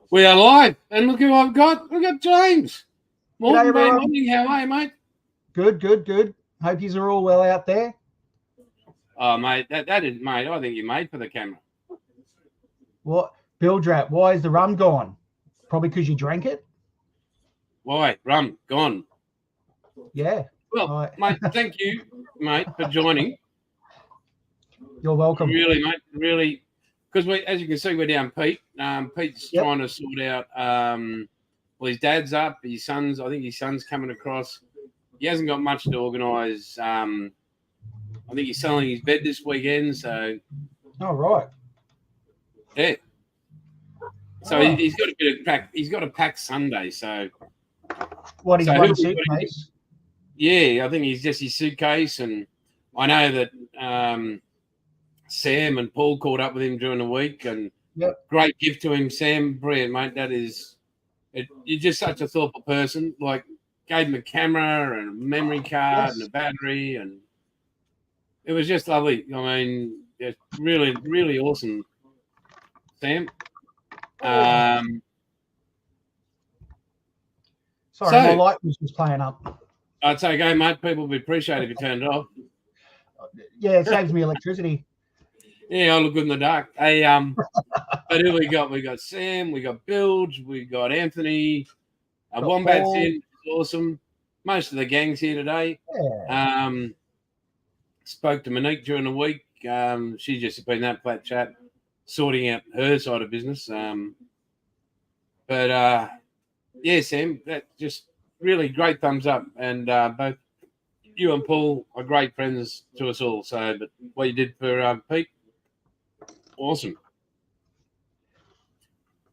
We are live, and look who I've got. We've got James. G'day, everyone. Morning. How are you, mate? Good. Hope you're all well out there. Oh, mate, that is, mate. I think you're made for the camera. What, Bill Drap? Why is the rum gone? Probably because you drank it. Why? Rum gone. Yeah. Well, mate, thank you, mate, for joining. You're welcome. Really, mate. Really, because as you can see, we're down Pete. Pete's trying to sort out. Well, his dad's up. His son's. I think his son's coming across. He hasn't got much to organise. I think he's selling his bed this weekend. So. Oh, right. Yeah. So he's got a bit of pack. He's got a packed Sunday. So. What, he's one suitcase? Yeah, I think he's just his suitcase, and I know that Sam and Paul caught up with him during the week, and great gift to him, Sam. Brilliant, mate. That is, you're just such a thoughtful person. Like, gave him a camera and a memory card and a battery, and it was just lovely. I mean, just really, really awesome, Sam. Sorry, my light was just playing up. I'd say, go, mate. People would appreciate it if you turned it off. Yeah, it saves me electricity. Yeah, I look good in the dark. Hey, but who we got? We got Sam, we got Bilge, we got Anthony. Wombat's in. It's awesome. Most of the gang's here today. Yeah. Spoke to Monique during the week. She's just been that flat chat, sorting out her side of business. But yeah, Sam, that just really great thumbs up. And both you and Paul are great friends to us all. So, but what you did for Pete, awesome.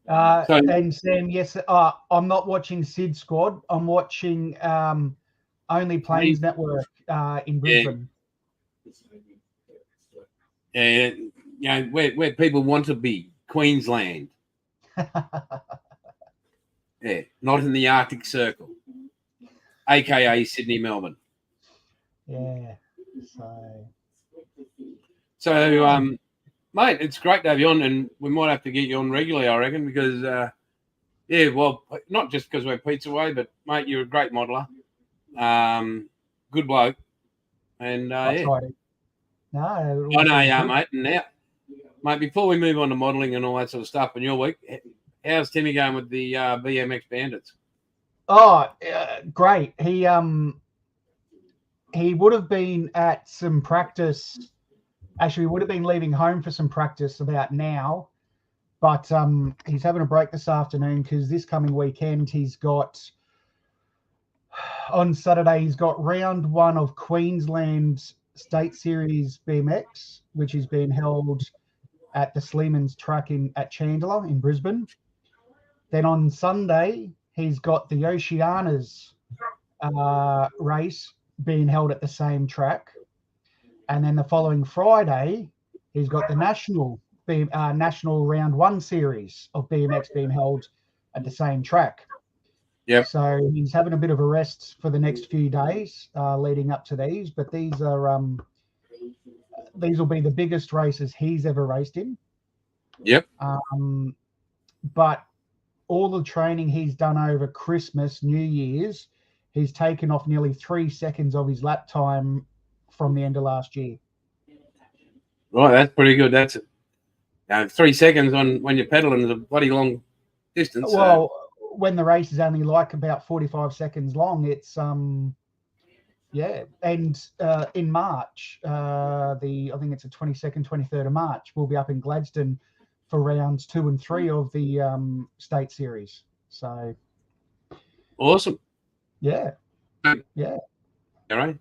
And Sam, yes, I'm not watching Sid Squad. I'm watching Only Plains Network in Brisbane. Yeah, you know, where people want to be, Queensland. Yeah, not in the Arctic Circle, aka Sydney, Melbourne. Yeah. So, mate, it's great to have you on, and we might have to get you on regularly, I reckon, because, yeah, well, not just because we're pizza way, but, mate, you're a great modeler. Good bloke. And, yeah. No, I know you are, mate. And now, mate, before we move on to modelling and all that sort of stuff in your week, how's Timmy going with the BMX Bandits? Oh, great. He would have been at some practice. Actually, would have been leaving home for some practice about now, but he's having a break this afternoon because this coming weekend he's got, on Saturday, he's got round one of Queensland State Series BMX, which is being held at the Sleeman's track at Chandler in Brisbane. Then on Sunday, he's got the Oceanas race being held at the same track. And then the following Friday, he's got the national round one series of BMX being held at the same track. Yep. So he's having a bit of a rest for the next few days leading up to these. But these will be the biggest races he's ever raced in. Yep. But all the training he's done over Christmas, New Year's, he's taken off nearly 3 seconds of his lap time from the end of last year. Right, that's pretty good. That's 3 seconds when you're pedaling is a bloody long distance. Well, when the race is only like about 45 seconds long, it's yeah. And in March, I think it's the 22nd, 23rd of March, we'll be up in Gladstone for rounds 2 and 3 of the state series. So awesome. Yeah. All right.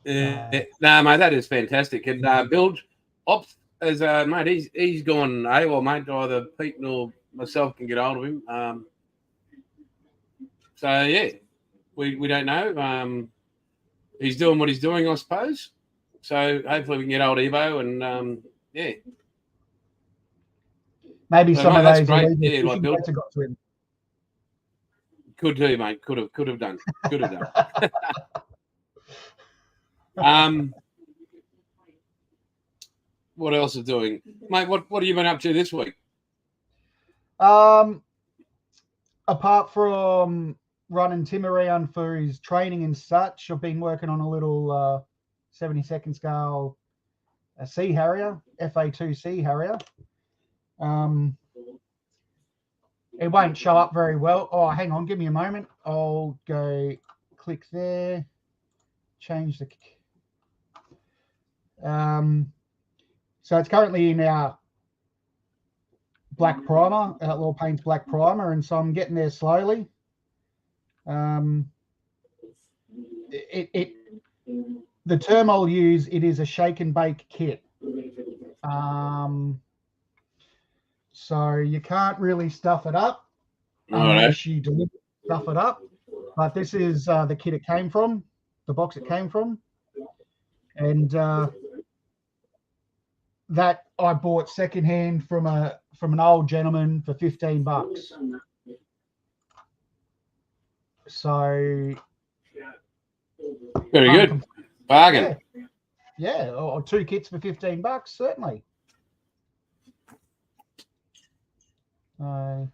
No, mate, that is fantastic. And Bilge Ops, as mate, he's gone AWOL, mate. Either Pete or myself can get hold of him. So yeah, we don't know. He's doing what he's doing, I suppose. So hopefully we can get hold of Evo and yeah. Maybe some of those great. Yeah, like Bilge got to him. Could do, mate. Could have done. what else is doing, mate? What have you been up to this week? Apart from running Tim around for his training and such, I've been working on a little 72nd scale Sea Harrier, FA2 Sea Harrier. It won't show up very well. Oh, hang on, give me a moment. I'll go click there, change the. So it's currently in our black primer, Outlaw Paints black primer, and so I'm getting there slowly. The term I'll use, it is a shake and bake kit. So you can't really stuff it up unless you deliberately stuff it up. But this is the kit it came from, the box it came from, and that I bought secondhand from an old gentleman for $15. So very good bargain. Yeah, or 2 kits for $15, certainly. Yeah,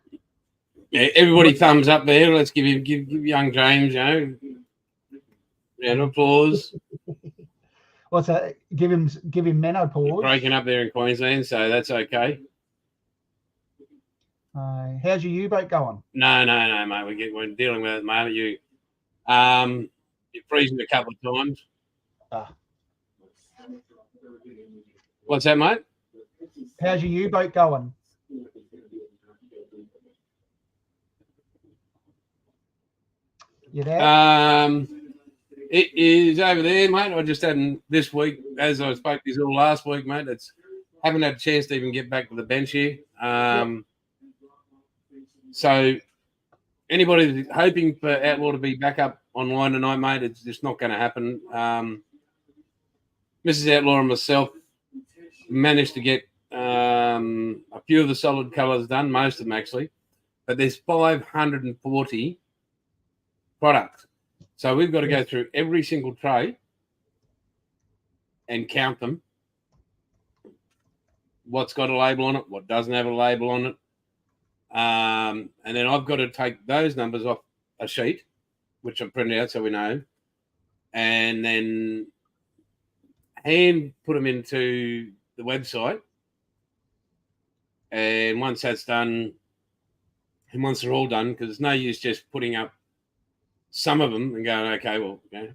everybody thumbs up there. Let's give young James, round of applause. What's that? Give him menopause. Breaking up there in Queensland, so that's okay. How's your U-boat going? No, mate. We're dealing with it, mate. You're freezing a couple of times. What's that, mate? How's your U-boat going? You there? It is over there, mate. I just hadn't this week, as I spoke to you all last week, mate. Haven't had a chance to even get back to the bench here. So anybody hoping for Outlaw to be back up online tonight, mate, it's just not going to happen. Mrs. Outlaw and myself managed to get a few of the solid colours done, most of them actually, but there's 540 products. So we've got to go through every single tray and count them. What's got a label on it, what doesn't have a label on it. And then I've got to take those numbers off a sheet, which I've printed out so we know, and then hand put them into the website. And once that's done, and once they're all done, because there's no use just putting up some of them and going, okay, well, there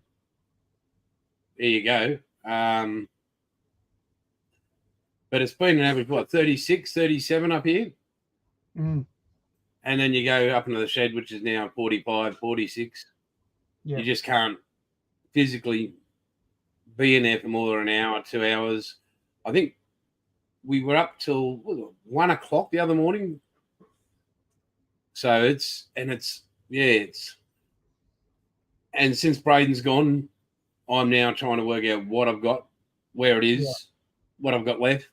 you go. But it's been an average, 36, 37 up here. Mm. And then you go up into the shed, which is now 45, 46. Yeah. You just can't physically be in there for more than an hour, 2 hours. I think we were up till 1 o'clock the other morning. So and since Braden's gone, I'm now trying to work out what I've got, where it is, what I've got left.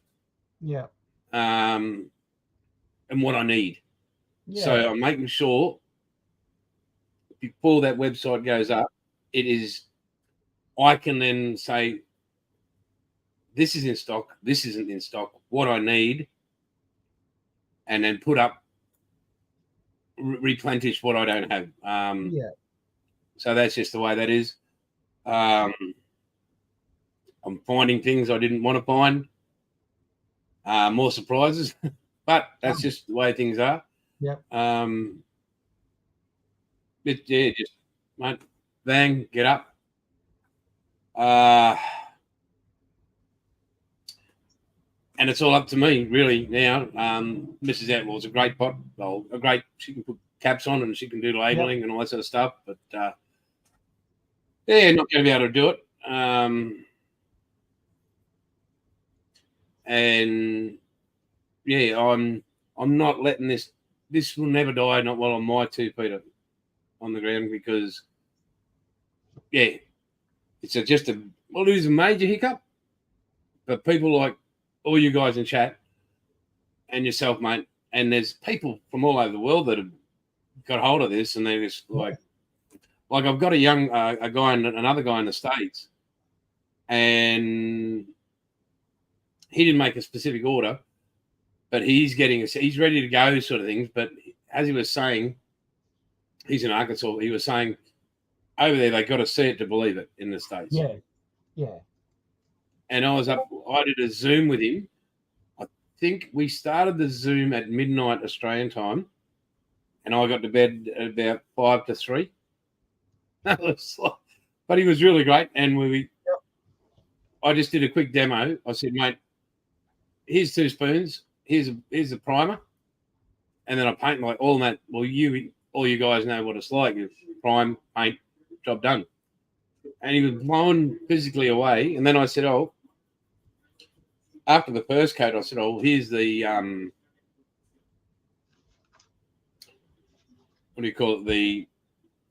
Yeah. And what I need. Yeah. So I'm making sure before that website goes up, I can then say, this is in stock, this isn't in stock, what I need, and then put up, replenish what I don't have. So that's just the way that is. I'm finding things I didn't want to find, more surprises, but that's just the way things are. Yep. Just mate, bang, get up. And it's all up to me, really, now. Mrs. Outlaw's a great pot. Well, she can put caps on and she can do labelling and all that sort of stuff. But, not going to be able to do it. And, I'm not letting this will never die, not while on my 2 feet on the ground, because, it's it is a major hiccup. But people like all you guys in chat and yourself, mate, and there's people from all over the world that have got hold of this, and they're just like I've got another guy in the States, and he didn't make a specific order, but he's ready to go, sort of things. But as he was saying, he's in Arkansas. He was saying over there they got to see it to believe it in the States. Yeah. And I did a Zoom with him. I think we started the Zoom at midnight Australian time, and I got to bed at about 5 to 3. But he was really great, and I just did a quick demo. I said, mate, here's 2 spoons. Here's a primer, and then I paint like all that. Well, all you guys know what it's like. You prime, paint, job done. And he was blown physically away. And then I said, oh, after the first coat, I said, oh, here's the what do you call it?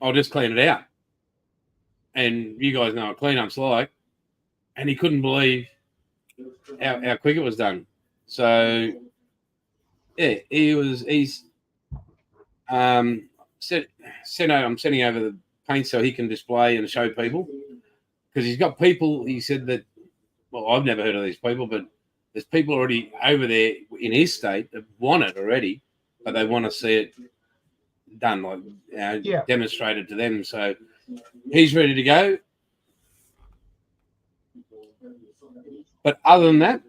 I'll just clean it out. And you guys know what cleanup's like. And he couldn't believe how quick it was done. So yeah, he's I'm sending over the paint so he can display and show people, because he's got people. He said that, well, I've never heard of these people, but there's people already over there in his state that want it already, but they want to see it done, like demonstrated to them. So he's ready to go. But other than that,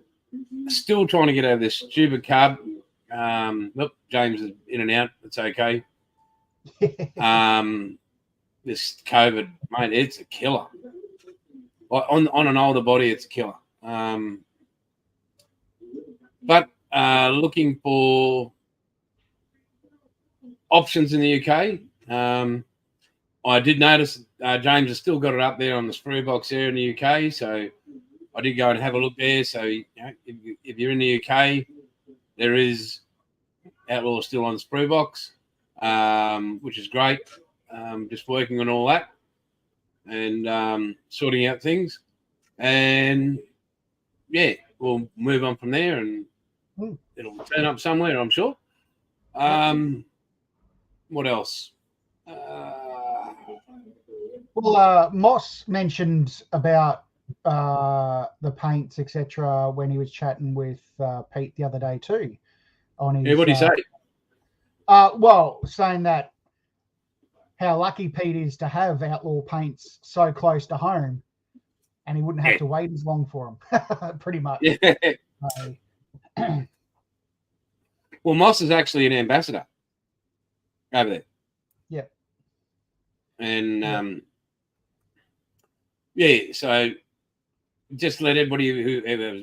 still trying to get out of this stupid carb. Look, James is in and out. It's okay. This COVID, mate, it's a killer. On an older body, it's a killer. But looking for options in the UK. I did notice James has still got it up there on the sprue box there in the UK, so I did go and have a look there. So if you're in the UK, there is Outlaw still on the sprue box, which is great. Just working on all that and sorting out things, and yeah, we'll move on from there, and it'll turn up somewhere, I'm sure. What else? Well, Moss mentioned about the paints, etc., when he was chatting with Pete the other day too. On his, what did he say? Well, saying that how lucky Pete is to have Outlaw paints so close to home, and he wouldn't have to wait as long for them. Pretty much. Yeah. Well, Moss is actually an ambassador over there. Yeah. And so just let everybody whoever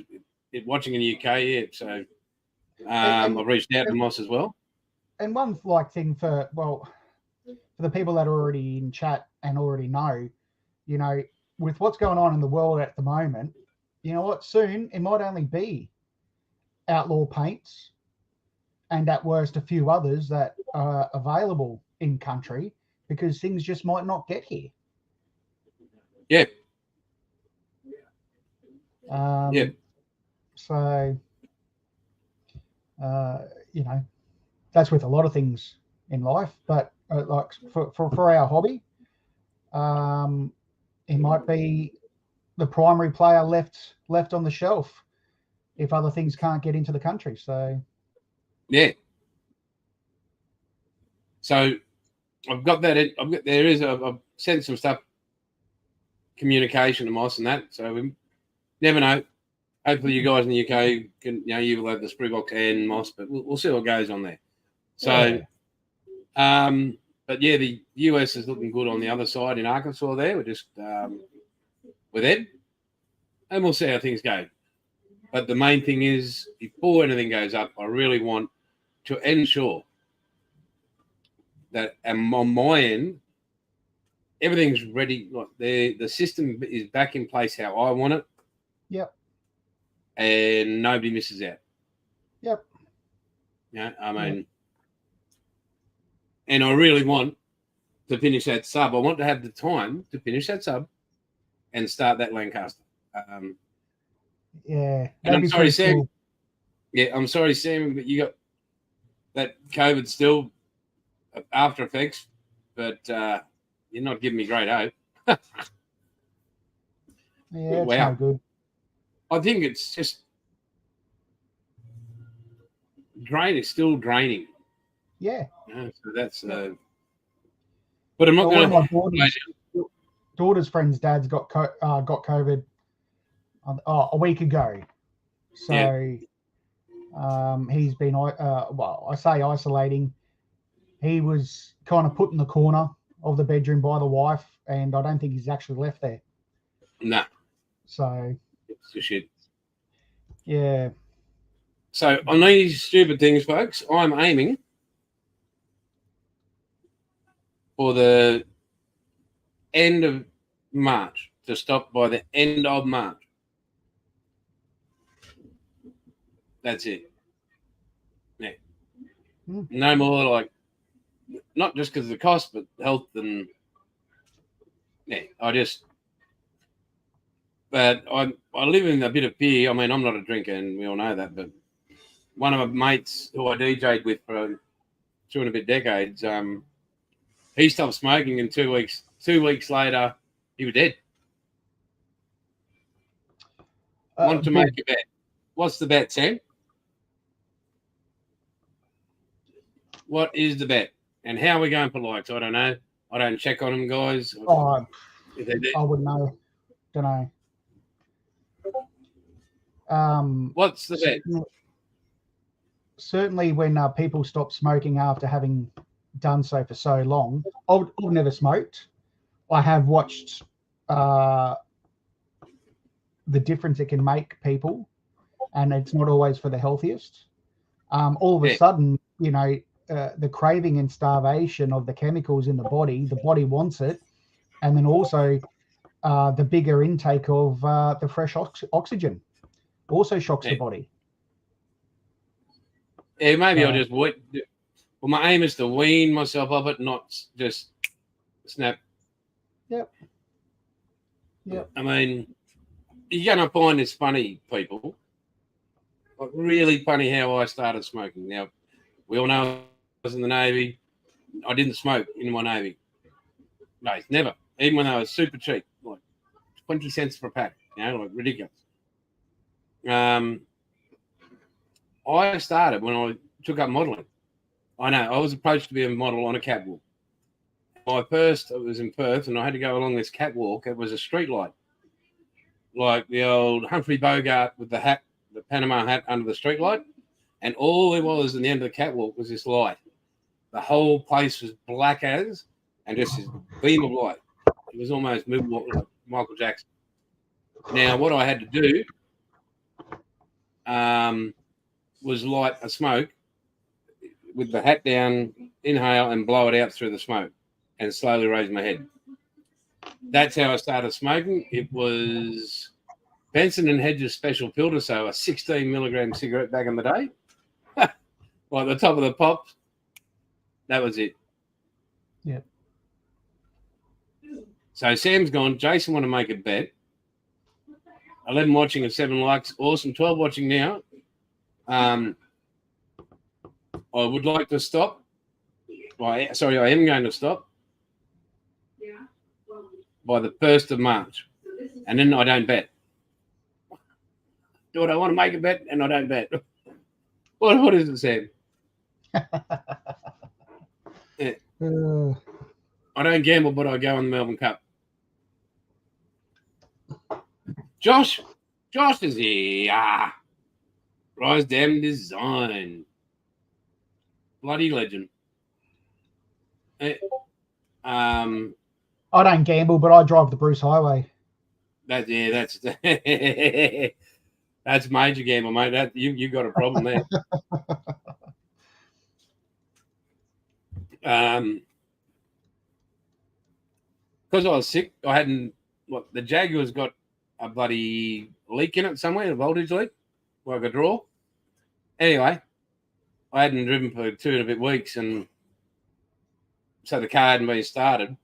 is watching in the UK, so I've reached out to Moss as well. And one thing for the people that are already in chat and already know, with what's going on in the world at the moment, you know what, soon it might only be Outlaw paints and at worst a few others that are available in country, because things just might not get here. Yeah. So, that's with a lot of things in life, but like for our hobby, it might be the primary player left on the shelf if other things can't get into the country. So, yeah. So I've got that. I've sent some stuff, communication to Moss and that. So we never know. Hopefully, you guys in the UK can, you will have the sprue box and Moss, but we'll see what goes on there. So, but yeah, the US is looking good on the other side in Arkansas. There, we're just with Ed, and we'll see how things go. But the main thing is, before anything goes up, I really want to ensure that on my end, everything's ready. Like the system is back in place how I want it. Yep. And nobody misses out. Yep. Yeah, I mean, and I really want to finish that sub. I want to have the time to finish that sub and start that Lancaster. And I'm sorry, Sam. Cool. Yeah, I'm sorry, Sam, but you got that COVID still after effects, but you're not giving me great hope. Yeah, it's no good. I think it's just drain is still draining. Yeah. So that's but I'm not One going of my daughter's friend's dad's got COVID a week ago. So he's been I say isolating. He was kind of put in the corner of the bedroom by the wife, and I don't think he's actually left there. No. So it's the shit. Yeah. So on these stupid things, folks, I'm aiming for the end of March to stop by the end of March. That's it. Yeah. No more, like, not just because of the cost, but health and but I live in a bit of fear. I mean, I'm not a drinker, and we all know that, but one of my mates who I DJ'd with for 2 and a bit decades, he stopped smoking, and 2 weeks later, he was dead. Want to make a bet. What's the bet, Sam? What is the bet? And how are we going for likes? I don't know. I don't check on them, guys. I wouldn't know. Don't know. What's the bet? Certainly when people stop smoking after having done so for so long. I've never smoked. I have watched the difference it can make people, and it's not always for the healthiest. All of a sudden, the craving and starvation of the chemicals in the body wants it, and then also the bigger intake of the fresh oxygen also shocks the body. Yeah, maybe I'll just wait. Well, my aim is to wean myself of it, not just snap. Yep. I mean, you're going to find this funny, people. Like, really funny how I started smoking. Now, we all know I was in the Navy. I didn't smoke in my Navy. No, never. Even when they were super cheap, like 20 cents for a pack, like ridiculous. I started when I took up modelling. I know, I was approached to be a model on a catwalk. I was in Perth, and I had to go along this catwalk. It was a street light, like the old Humphrey Bogart with the hat, the Panama hat under the street light. And all there was in the end of the catwalk was this light. The whole place was black as, and just this beam of light. It was almost moonwalk like Michael Jackson. Now, what I had to do was light a smoke with the hat down, inhale, and blow it out through the smoke, and slowly raise my head. That's how I started smoking. It was Benson and Hedges Special Filter, so a 16 milligram cigarette back in the day. Like the top of the pops. That was it. Yeah. So Sam's gone. Jason want to make a bet. 11 watching and 7 likes. Awesome. 12 watching now. I would like to stop. I am going to stop. By the 1st of March. And then I don't bet. Do I want to make a bet and I don't bet? What is it, Sam? Yeah. I don't gamble, but I go on the Melbourne Cup. Josh is here. Rise Damn Design. Bloody legend. I don't gamble, but I drive the Bruce Highway. That's that's major gamble, mate. That you got a problem there. Because I was sick, I hadn't. The Jaguar's got a bloody leak in it somewhere, a voltage leak, like a draw. Anyway, I hadn't driven for 2 and a bit weeks, and so the car hadn't been started.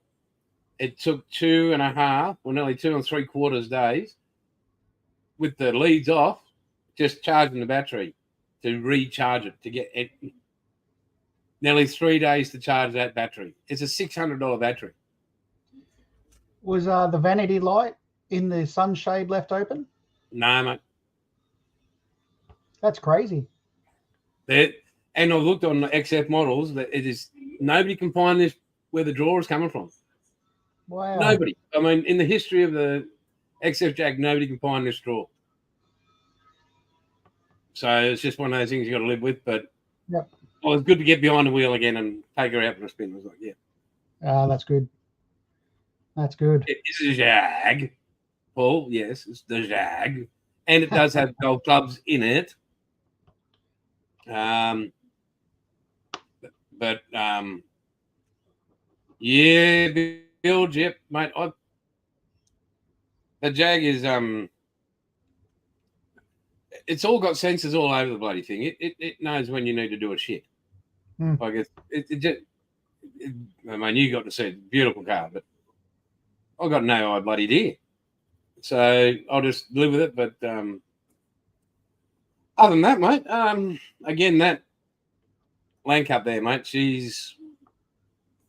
It took 2.5, or nearly 2 3/4 days, with the leads off, just charging the battery to recharge it, to get it. Nearly 3 days to charge that battery. It's a $600 battery. Was the vanity light in the sunshade left open? No, mate. That's crazy. and I've looked on the XF models that it is nobody can find this where the draw is coming from. Wow. Nobody. I mean, in the history of the XF Jag, nobody can find this draw. So it's just one of those things you got to live with. But yep. Well, it's good to get behind the wheel again and take her out for a spin. I was like, yeah. That's good. That's good. It's a Jag, Paul. Yes, it's the Jag. And it does have gold clubs in it. But yeah, Bill, yep, mate. The Jag is it's all got sensors all over the bloody thing. It knows when you need to do a shit. Like it just. I mean, you got to see it. Beautiful car, but I've got no bloody idea. So I'll just live with it. But other than that, mate, again, that Land Cup there, mate, she's...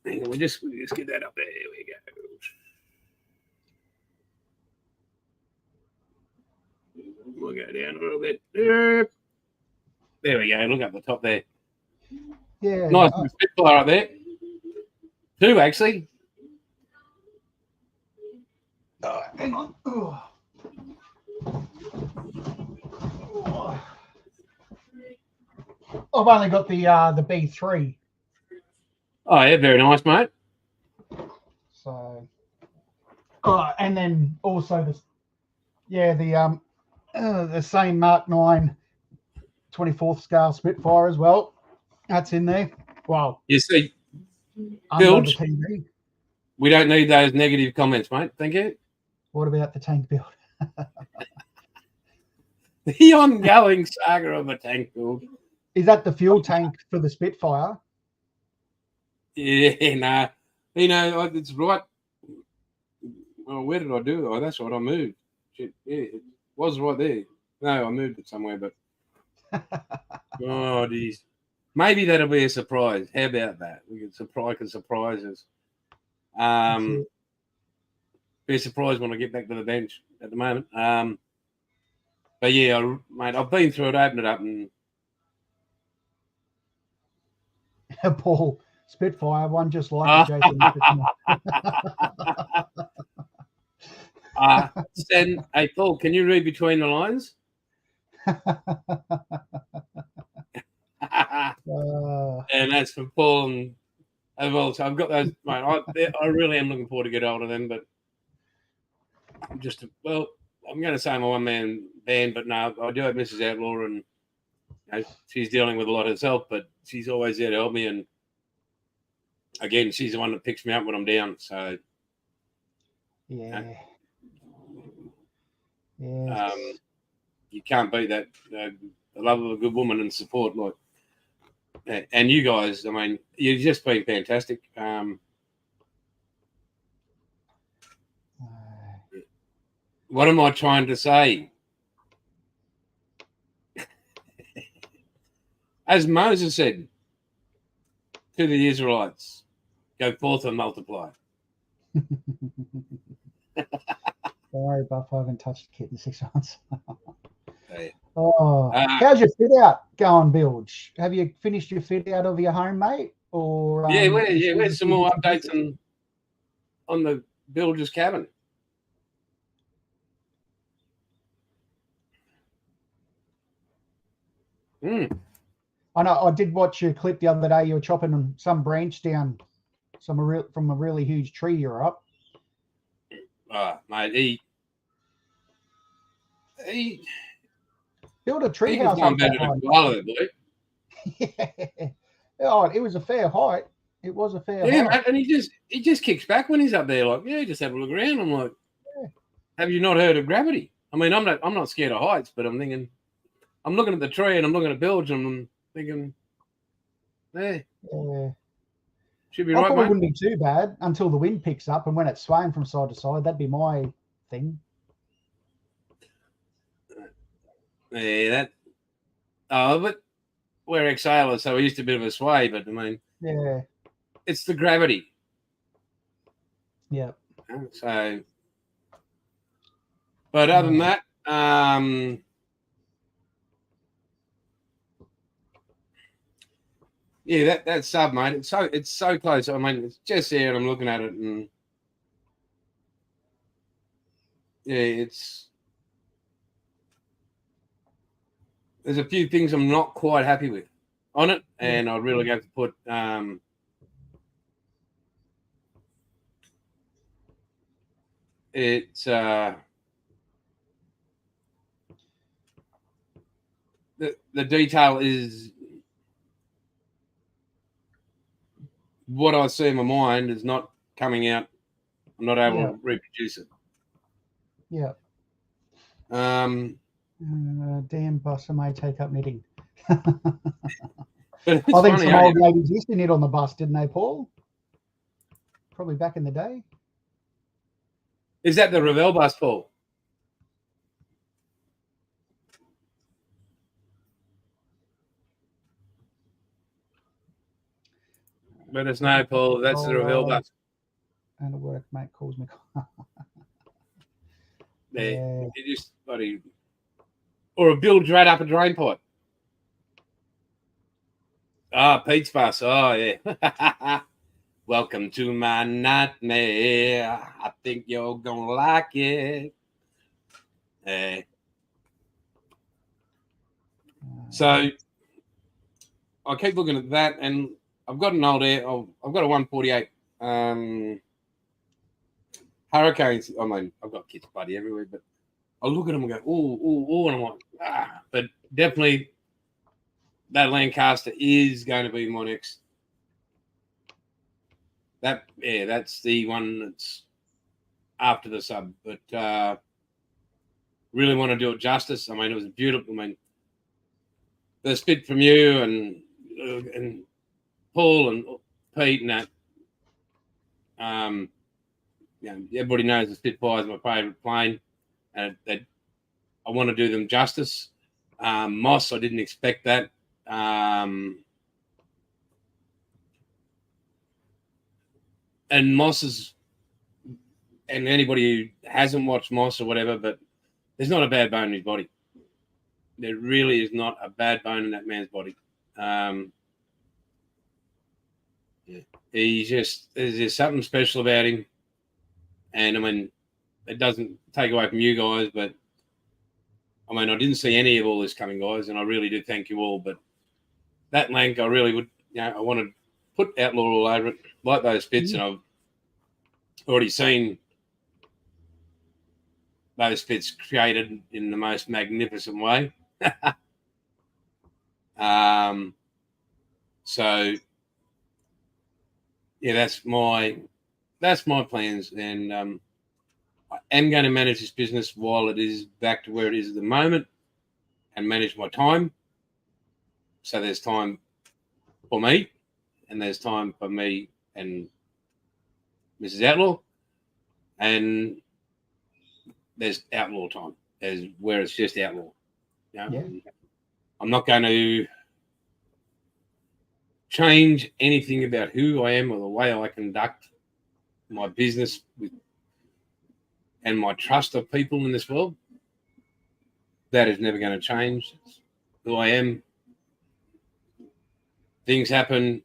We just get that up there. Here we go. We'll go down a little bit. There we go. Look up the top there. Yeah. Nice Spitfire up there. Two, actually. Hang on. I've only got the B3. Oh yeah, very nice, mate. So, and then also the same Mark 9 24th scale Spitfire as well. That's in there. Wow. You see, build. We don't need those negative comments, mate. Thank you. What about the tank build? The ongoing saga of a tank build. Is that the fuel tank for the Spitfire? Yeah, nah. You know, it's right. Well, where did I do it? Oh, that's right. I moved. Shit, yeah, it was right there. No, I moved it somewhere, but oh, geez. Maybe that'll be a surprise. How about that? We can surprises. Be a surprise when I get back to the bench at the moment. But yeah, mate, I've been through it, opened it up, and Paul Spitfire one just like it, Jason. Hey Paul, can you read between the lines? And that's for Paul and as well. So I've got those, mate. I really am looking forward to get hold of them, but I'm going to say my one-man band, but no, I do have Mrs. Outlaw, and she's dealing with a lot herself, but she's always there to help me. And again, she's the one that picks me up when I'm down. So yeah, you can't beat that. The love of a good woman and support, like, and you guys. I mean, you've just been fantastic. What am I trying to say? As Moses said to the Israelites, go forth and multiply. Don't worry, Buff. I haven't touched the kit in 6 months. Yeah. How's your fit out going, Bilge? Have you finished your fit out of your home, mate? Or where's some more updates on the Bilge's cabin? I know. I did watch your clip the other day. You were chopping some branch down from a really huge tree you're up. Mate, he built a tree house. Yeah. Oh, it was a fair height. It was a fair height. Mate, and he just kicks back when he's up there. Like, just have a look around. I'm like, have you not heard of gravity? I mean, I'm not scared of heights, but I'm thinking, I'm looking at the tree and I'm looking at Bilge and I'm thinking, should be right, probably mate. Wouldn't be too bad until the wind picks up and when it's swaying from side to side. That'd be my thing. Yeah, but we're ex-sailors, so we're used to a bit of a sway. But I mean, it's the gravity. Yeah. So, but other than that, Yeah, that sub, mate. It's so close. I mean, it's just there, and I'm looking at it, and yeah, there's a few things I'm not quite happy with on it, and I'd really have to put it's the detail is what I see in my mind is not coming out. I'm not able to reproduce it. Yeah. Damn bus, I may take up knitting. I think funny, some old ladies used to knit on the bus, didn't they, Paul? Probably back in the day. Is that the Ravel bus, Paul? Let us know, Paul. That's the Ravel bus. And a workmate calls me. You just bloody, or a Bill Dredd up a drain pipe. Pete's bus. Oh yeah. Welcome to my nightmare. I think you're gonna like it. So I keep looking at that, and I've got an old air. I've got a 148 Hurricanes. I mean, I've got kits bloody everywhere, but I look at them and go, oh, and I'm like, but definitely that Lancaster is going to be my next. That's the one that's after the sub, but really want to do it justice. I mean, it was beautiful. I mean, the spit from you and Paul and Pete and that. Everybody knows the Spitfire is my favourite plane, and I want to do them justice. Moss, I didn't expect that. And Moss is, and anybody who hasn't watched Moss or whatever, but there's not a bad bone in his body. There really is not a bad bone in that man's body. He's just, there's something special about him. And I mean, it doesn't take away from you guys, but I mean, I didn't see any of all this coming, guys, and I really do thank you all. But that Lank, I really would, I want to put Outlaw all over it, like those Spits, and I've already seen those Spits created in the most magnificent way. So yeah, that's my plans, and I am going to manage this business while it is back to where it is at the moment, and manage my time. So there's time for me, and there's time for me and Mrs. Outlaw, and there's Outlaw time, as where it's just Outlaw. I'm not going to change anything about who I am or the way I conduct my business with and my trust of people in this world. That is never going to change. It's who I am. Things happen,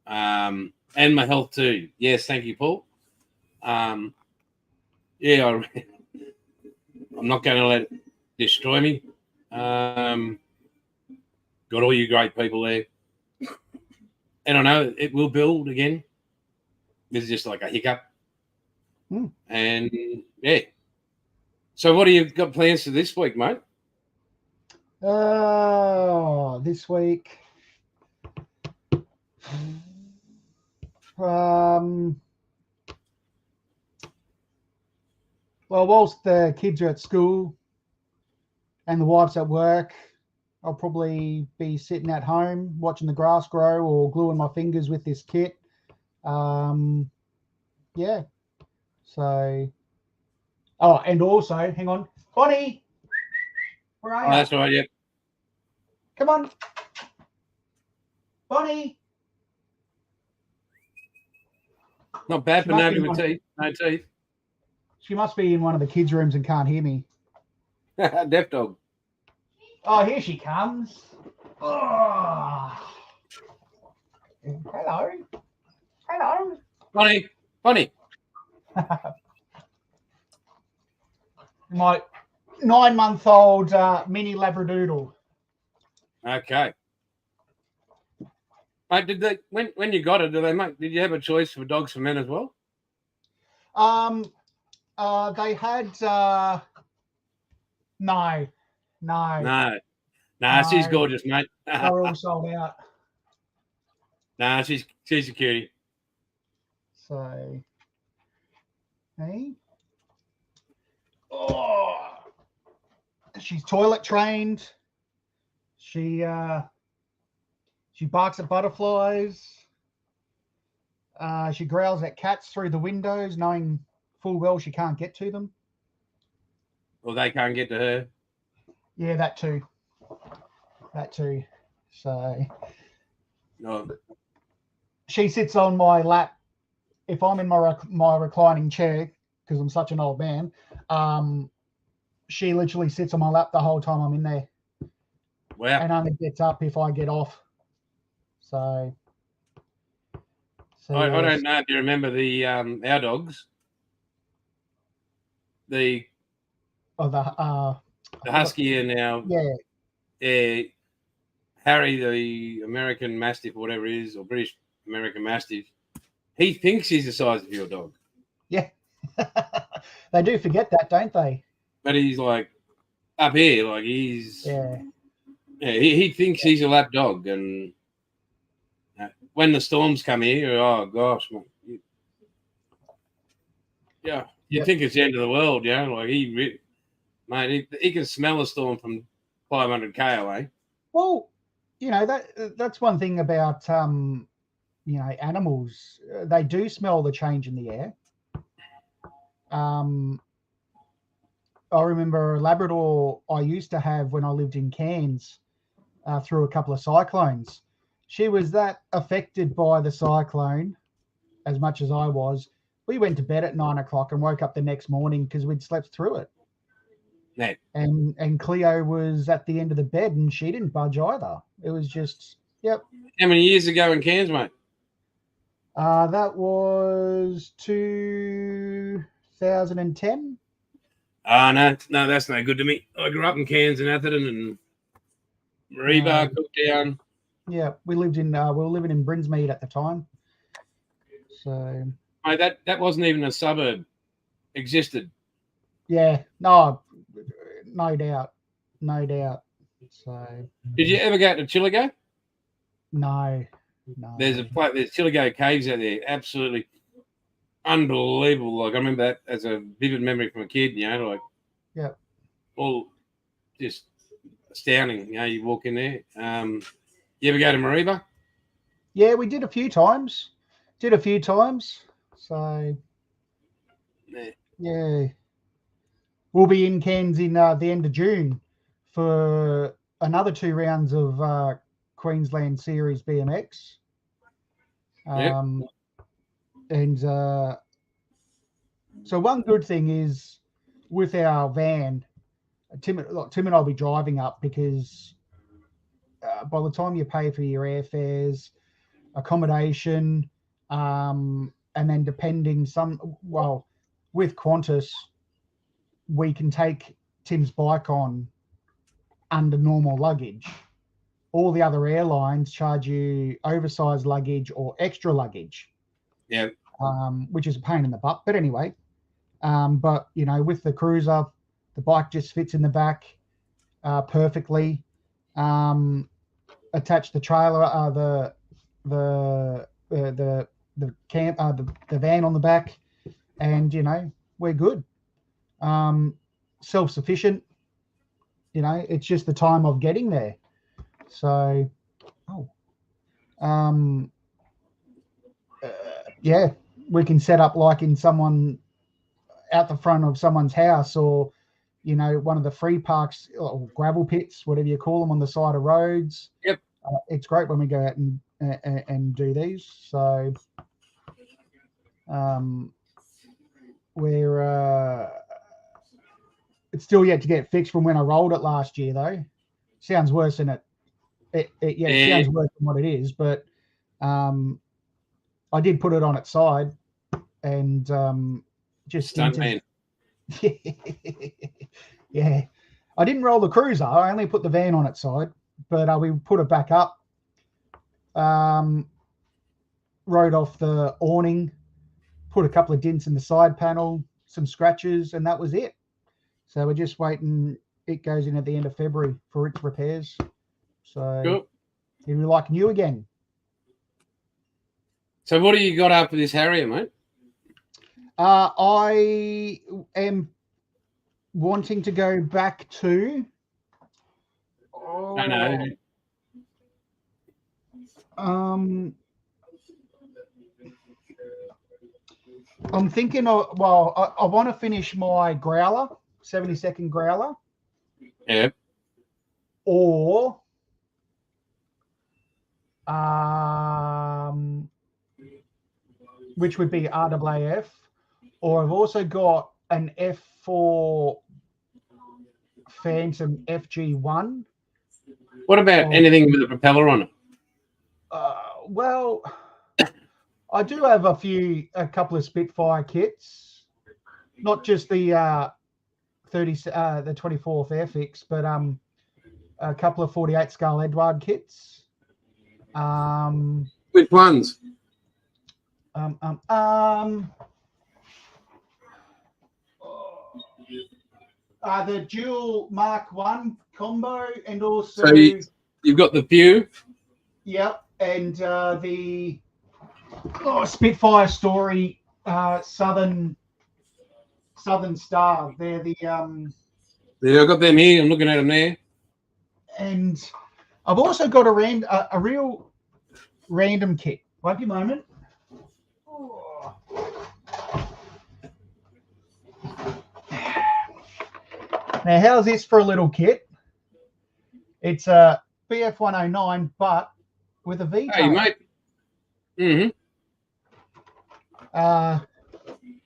and my health too. Yes, thank you, Paul. I'm not going to let it destroy me. Got all you great people there. And I know it will build again. This is just like a hiccup. And yeah. So what do you got plans for this week, mate? This week. Well, whilst the kids are at school and the wife's at work, I'll probably be sitting at home watching the grass grow or gluing my fingers with this kit. So, and also, hang on, Bonnie, where are you? That's right, yep. Come on, Bonnie. Not bad for nobody with teeth. No teeth. She must be in one of the kids' rooms and can't hear me. Deaf dog. Oh, here she comes. Oh. Hello. Hello. Funny. My 9-month-old mini Labradoodle. Okay. Mate, did they when you got it? Did you have a choice for dogs for men as well? They had no. She's gorgeous, mate. They're all sold out. Nah, she's a cutie. So, hey. Oh, she's toilet trained. She barks at butterflies. She growls at cats through the windows, knowing full well she can't get to them. Or they can't get to her. Yeah, that too. So, no. She sits on my lap. If I'm in my reclining chair, because I'm such an old man, she literally sits on my lap the whole time I'm in there. Wow. And only gets up if I get off. So I don't know if you remember the our dogs. The husky and our Harry, the American Mastiff, or whatever it is, or British American Mastiff. He thinks he's the size of your dog. Yeah. They do forget that, don't they? But he's like up here, like he's he thinks he's a lap dog, and when the storms come here, oh gosh, you think it's the end of the world, like he can smell a storm from 500k away. Well, that's one thing about animals. They do smell the change in the air. I remember a Labrador I used to have when I lived in Cairns through a couple of cyclones. She was that affected by the cyclone as much as I was. We went to bed at 9 o'clock and woke up the next morning because we'd slept through it. Yeah. And Cleo was at the end of the bed and she didn't budge either. It was just, yep. How many years ago in Cairns, mate? That was 2010. No, that's no good to me. I grew up in Cairns and Atherton and Mareeba, Cooktown. Yeah, we were living in Brinsmead at the time. So that wasn't even a suburb. Existed. Yeah, no doubt. So did you ever go to Chillago? No. There's Chillago caves out there. Absolutely unbelievable. Like I remember that as a vivid memory from a kid, all just astounding. You walk in there. You ever go to Mareeba? Yeah, we did a few times. So yeah. We'll be in Cairns in the end of June for another 2 rounds of Queensland Series BMX. And so one good thing is with our van, Tim and I will be driving up because by the time you pay for your airfares, accommodation, and then depending with Qantas, we can take Tim's bike on under normal luggage. All the other airlines charge you oversized luggage or extra luggage. Yeah. Which is a pain in the butt. But anyway, but with the Cruiser, the bike just fits in the back perfectly. Attach the trailer, the camp, the van on the back, and we're good. Self-sufficient. It's just the time of getting there. So, we can set up like in someone out the front of someone's house, or one of the free parks or gravel pits, whatever you call them, on the side of roads. Yep. It's great when we go out and do these. So, we're it's still yet to get fixed from when I rolled it last year, though. Sounds worse than it sounds worse than what it is, but I did put it on its side and just Stuntman. Yeah. I didn't roll the cruiser. I only put the van on its side, but we put it back up. Wrote off the awning, put a couple of dents in the side panel, some scratches, and that was it. So we're just waiting. It goes in at the end of February for its repairs. So Cool. it'll be like new again. So what do you got after this Harrier, mate? I am wanting to go back to. I know. I'm thinking of, well, I want to finish my Growler, 72nd Growler. Yeah. Or which would be RAAF, or I've also got an F4 Phantom FG1. What about anything with a propeller on it? Well, I do have a couple of Spitfire kits, not just the 24th Airfix, but a couple of 48 Scale Edward kits. Which ones? The dual Mark 1 combo, and also so you've got the Pew. Yep, and the Spitfire Story Southern Star. They're the Yeah, I've got them here. I'm looking at them there. And I've also got a real random kit. Wait a moment. Oh. Now, how's this for a little kit? It's a BF109, but with a V-tail. Hey, mate. Mm-hmm.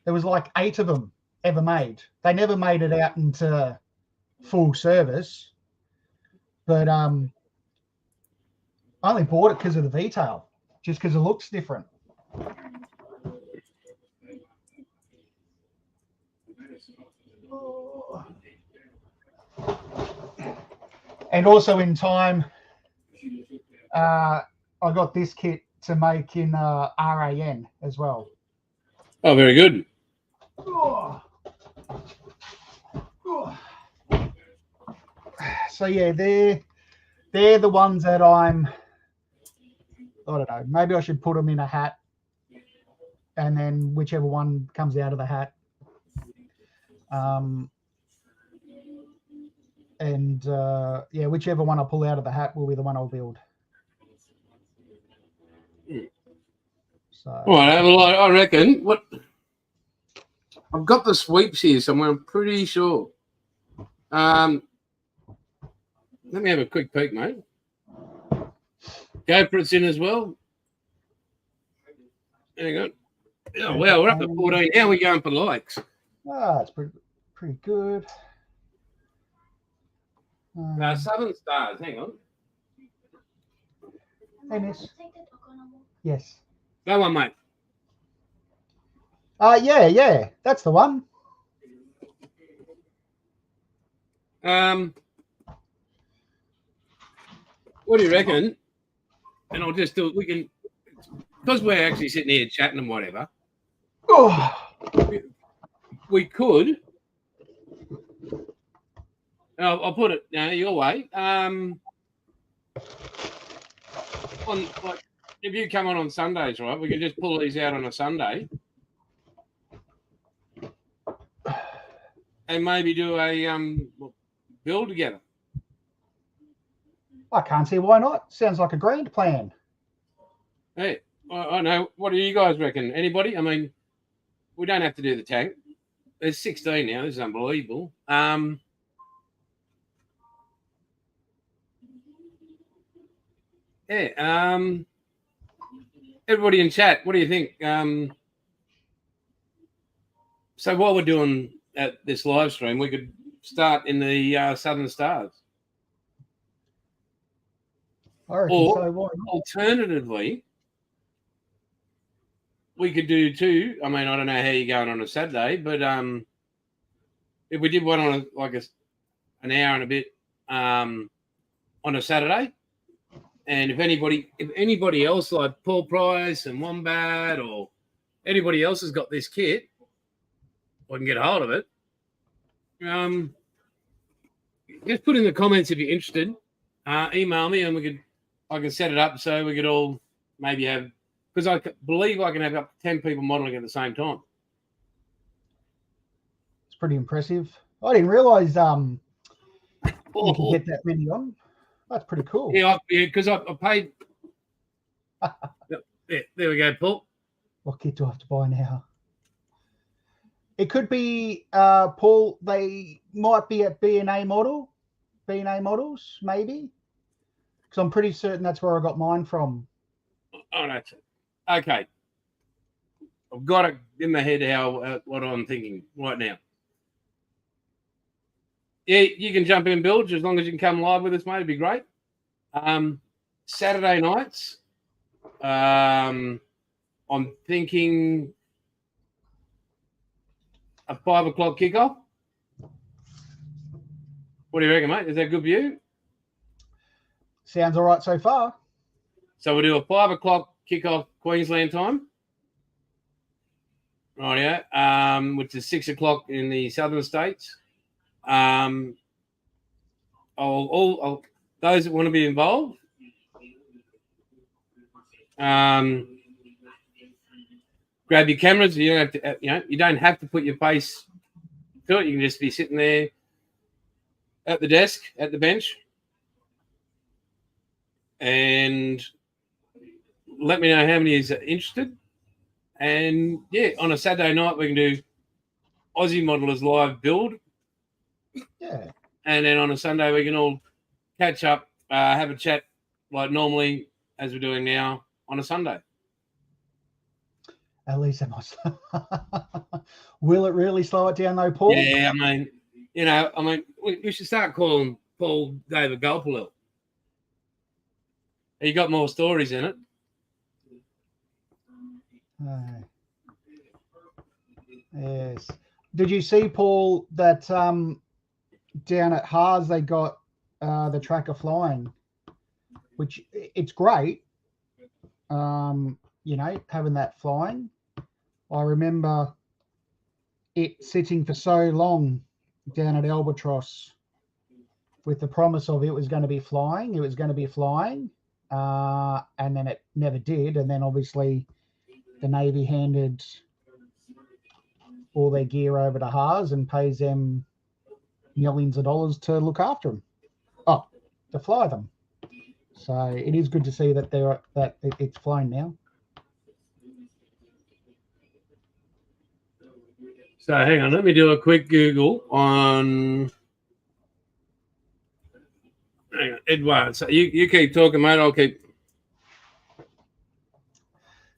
There was like 8 of them ever made. They never made it out into full service, but I only bought it because of the V-tail, just because it looks different. And also in time, I got this kit to make in RAN as well. Oh, very good. So yeah, they're the ones that I don't know. Maybe I should put them in a hat, and then whichever one comes out of the hat. Yeah, whichever one I pull out of the hat will be the one I'll build. So, well, I reckon what I've got the sweeps here somewhere. I'm pretty sure. Let me have a quick peek, mate. GoPro's in as well. Hang on. Oh, well, we're up to 14. Now we're going for likes. It's pretty good. Southern Stars. Hang on. Hey, miss. Yes. Go on, mate. Yeah, that's the one. What do you reckon? And I'll just do it. We can, because we're actually sitting here chatting and whatever. Oh. We could. I'll put it your way. On like, if you come on Sundays, right? We can just pull these out on a Sunday, and maybe do a build together. I can't see why not. Sounds like a grand plan. Hey, I know. What do you guys reckon? Anybody? I mean, we don't have to do the tank. There's 16 now. This is unbelievable. Yeah. Everybody in chat, what do you think? So while we're doing at this live stream, we could start in the Southern Stars. I reckon so. Why not? Alternatively, we could do too. I mean, I don't know how you're going on a Saturday, but if we did one on an hour and a bit on a Saturday, and if anybody else like Paul Price and Wombat or anybody else has got this kit, I can get a hold of it. Just put in the comments if you're interested. Email me and I can set it up so we could all maybe have, because I believe I can have up to 10 people modelling at the same time. It's pretty impressive. I didn't realise you can get that many on. That's pretty cool. Yeah, because I paid. Yeah, there we go, Paul. What kit do I have to buy now? It could be, Paul, they might be at B&A models, maybe. Because I'm pretty certain that's where I got mine from. Oh, that's it. Okay. I've got it in my head what I'm thinking right now. Yeah, you can jump in, Bilge, as long as you can come live with us, mate. It'd be great. Saturday nights, I'm thinking a 5 o'clock kickoff. What do you reckon, mate? Is that good for you? Sounds all right so far. So we'll do a 5 o'clock kickoff Queensland time. Right, yeah. Which is 6 o'clock in the southern states. Those that want to be involved, grab your cameras. You don't have to, you don't have to put your face to it. You can just be sitting there at the desk, at the bench, and let me know how many is interested. And yeah, on a Saturday night we can do Aussie Modelers live build. Yeah. And then on a Sunday we can all catch up, have a chat like normally as we're doing now on a Sunday. At least it must. Will it really slow it down though, Paul? Yeah, I mean, we should start calling Paul David Gulpilil. He got more stories in it. Yes. Did you see, Paul, that down at Haas they got the tracker flying, which it's great. Having that flying. I remember it sitting for so long down at Albatross with the promise of it was going to be flying. And then it never did. And then obviously the Navy handed all their gear over to Haas and pays them millions of dollars to look after them. To fly them. So it is good to see that it's flown now. So hang on, let me do a quick Google on. Hang on, Edward. So you keep talking, mate. I'll keep.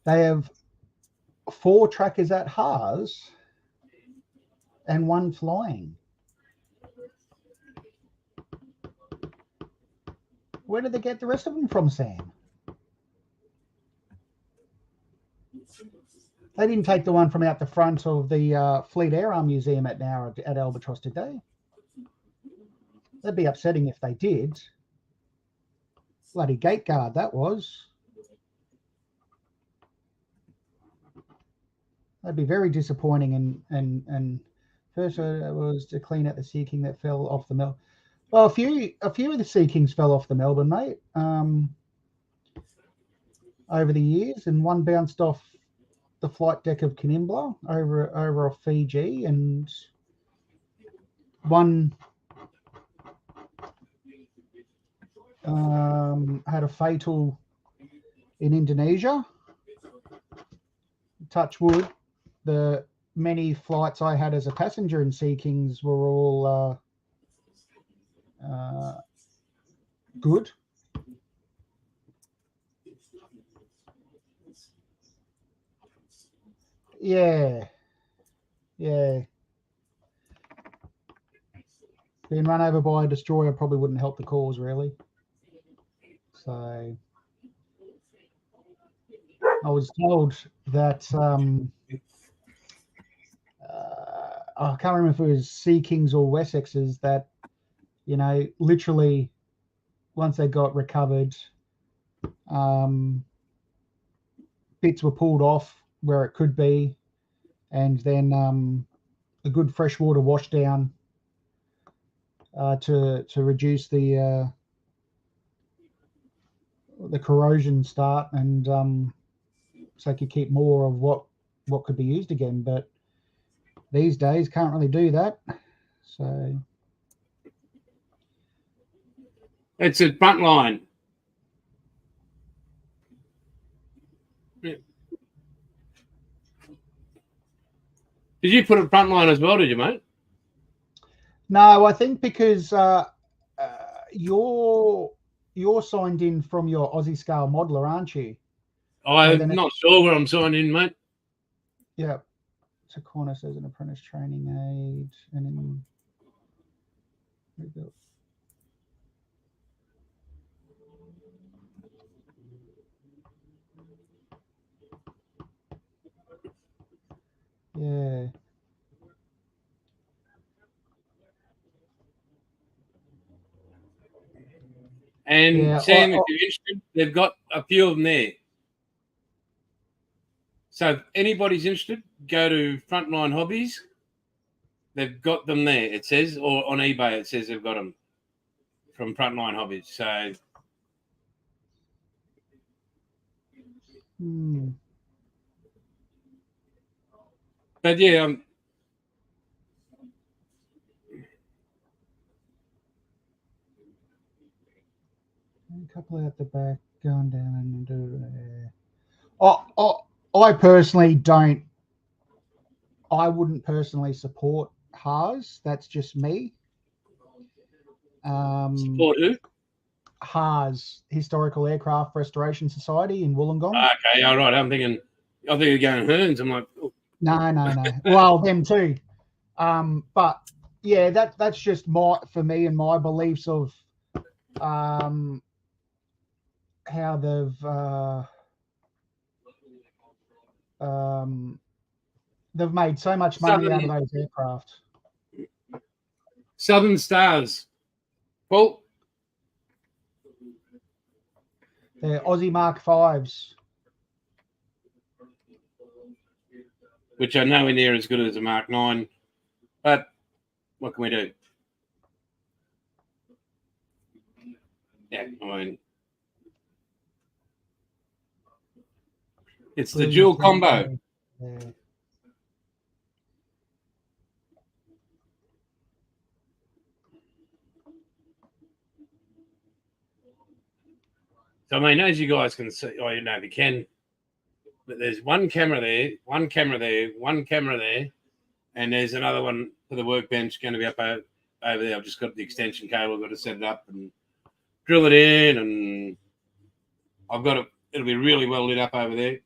They have 4 trackers at Haas and 1 flying. Where did they get the rest of them from, Sam? They didn't take the one from out the front of the Fleet Air Arm Museum at Albatross, did they? That'd be upsetting if they did. Bloody gate guard, that was. That'd be very disappointing. And first was to clean out the Sea King that fell off the Melbourne. Well, a few of the Sea Kings fell off the Melbourne, mate, over the years, and one bounced off the flight deck of Canimbla over off Fiji, and one had a fatal in Indonesia. Touch wood, the many flights I had as a passenger in Sea Kings were all good. Yeah. Being run over by a destroyer probably wouldn't help the cause, really. So I was told that I can't remember if it was Sea Kings or Wessexes that, literally once they got recovered, bits were pulled off where it could be, and then a good freshwater wash down to reduce the corrosion start, and so you keep more of what could be used again. But these days can't really do that. So it's a front line. Yeah. Did you put a front line as well, did you, mate? No, I think because you're signed in from your Aussie Scale modeler, aren't you? I'm not sure where I'm signed in, mate. Yeah. So Corner says an apprentice training aid, and then rebuild. Yeah. And Sam, if you're interested, they've got a few of them there. So if anybody's interested, go to Frontline Hobbies. They've got them there, it says, or on eBay it says they've got them from Frontline Hobbies. So, but yeah, a couple at the back, going down and do. I personally don't. I wouldn't personally support Haas. That's just me. Support who? Haas, Historical Aircraft Restoration Society in Wollongong. Okay, all right. I think you're going Hearns. I'm like, oh. No. Well, them too. But yeah, that's just for me and my beliefs of how they've made so much money out of those aircraft. Southern Stars. Paul? They're Aussie Mark 5s. Which are nowhere near as good as a Mark 9. But what can we do? Yeah, I mean, it's the dual combo. Yeah. So, I mean, as you guys can see, or if you can, but there's one camera there, one camera there, and there's another one for the workbench going to be up over there. I've just got the extension cable, I've got to set it up and drill it in, and it'll be really well lit up over there.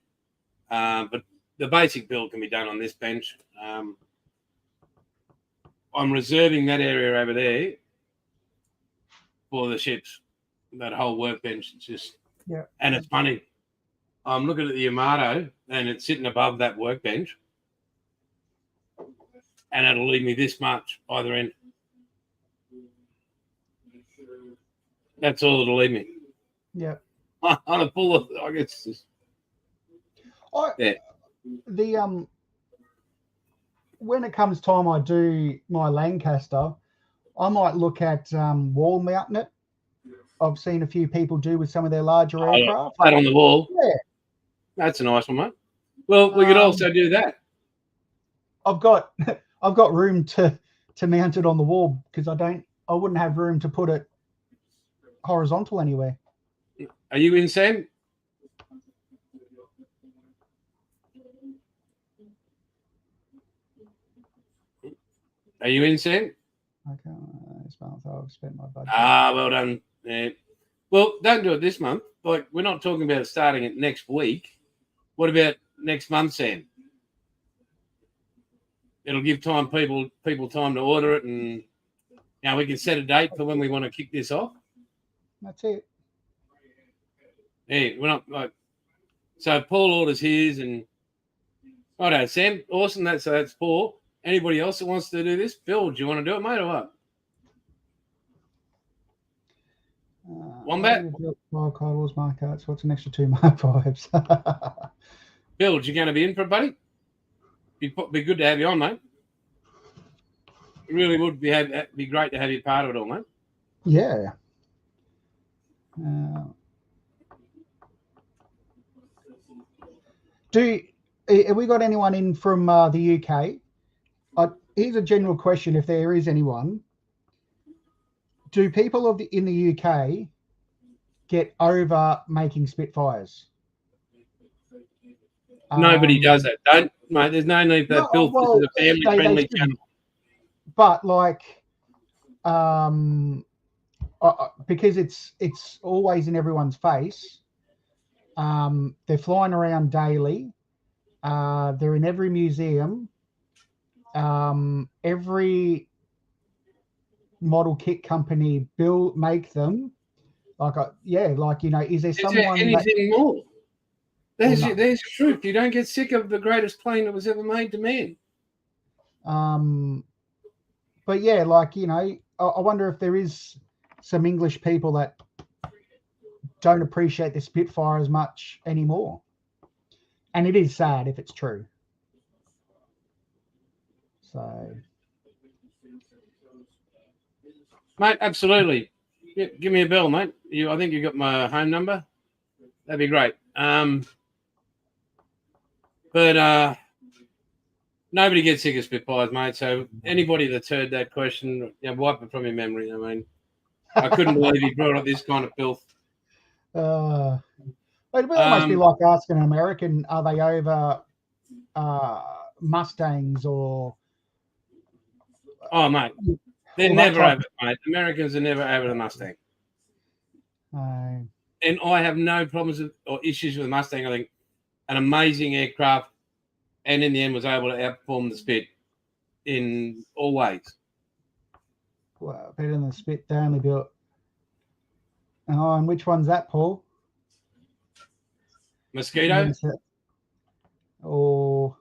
But the basic build can be done on this bench. I'm reserving that area over there for the ships. That whole workbench, and it's funny. I'm looking at the Yamato, and it's sitting above that workbench, and it'll leave me this much either end. That's all it'll leave me. Yeah. On a full of, I guess. When it comes time I do my Lancaster, I might look at wall mounting it. I've seen a few people do with some of their larger aircraft. Flat on the wall. Yeah. That's a nice one, mate. Well, we could also do that. I've got room to mount it on the wall because I wouldn't have room to put it horizontal anywhere. Are you in, Sam? Are you in, Sam? Okay, this month I've spent my budget. Well done. Yeah. Well, don't do it this month. Like, we're not talking about starting it next week. What about next month, Sam? It'll give people time to order it, and we can set a date for when we want to kick this off. That's it. Yeah, we're not like. So Paul orders his, and Righto, Sam. Awesome. That's Paul. Anybody else that wants to do this? Bill, do you want to do it, mate, or what? Wombat? Wildcard Wars Mark Arts. What's an extra 2 Mark 5s? Bill, you going to be in for it, buddy? Be good to have you on, mate. It really would be great to have you part of it all, mate. Yeah. Have we got anyone in from the UK? Here's a general question: if there is anyone, do people in the UK get over making Spitfires? Nobody does that. Don't, mate. There's no need for that. Bill, this is a family-friendly channel. But because it's always in everyone's face. They're flying around daily. They're in every museum. Every model kit company make them. Is there someone anything more? There's the truth. You don't get sick of the greatest plane that was ever made to man. But yeah, I wonder if there is some English people that don't appreciate the Spitfire as much anymore. And it is sad if it's true. So, mate, absolutely. Give me a bell, mate. I think you got my home number. That'd be great. But nobody gets sick of Spitfires, mate. So anybody that's heard that question, wipe it from your memory. I mean, I couldn't believe he brought up this kind of filth. It would almost be like asking an American, are they over Mustangs or... Oh, mate. They're never over, mate. Americans are never over the Mustang. And I have no problems or issues with the Mustang. I think an amazing aircraft, and in the end was able to outperform the Spit in all ways. Well, better than the Spit. They only built... Oh, and which one's that, Paul? Mosquito? Or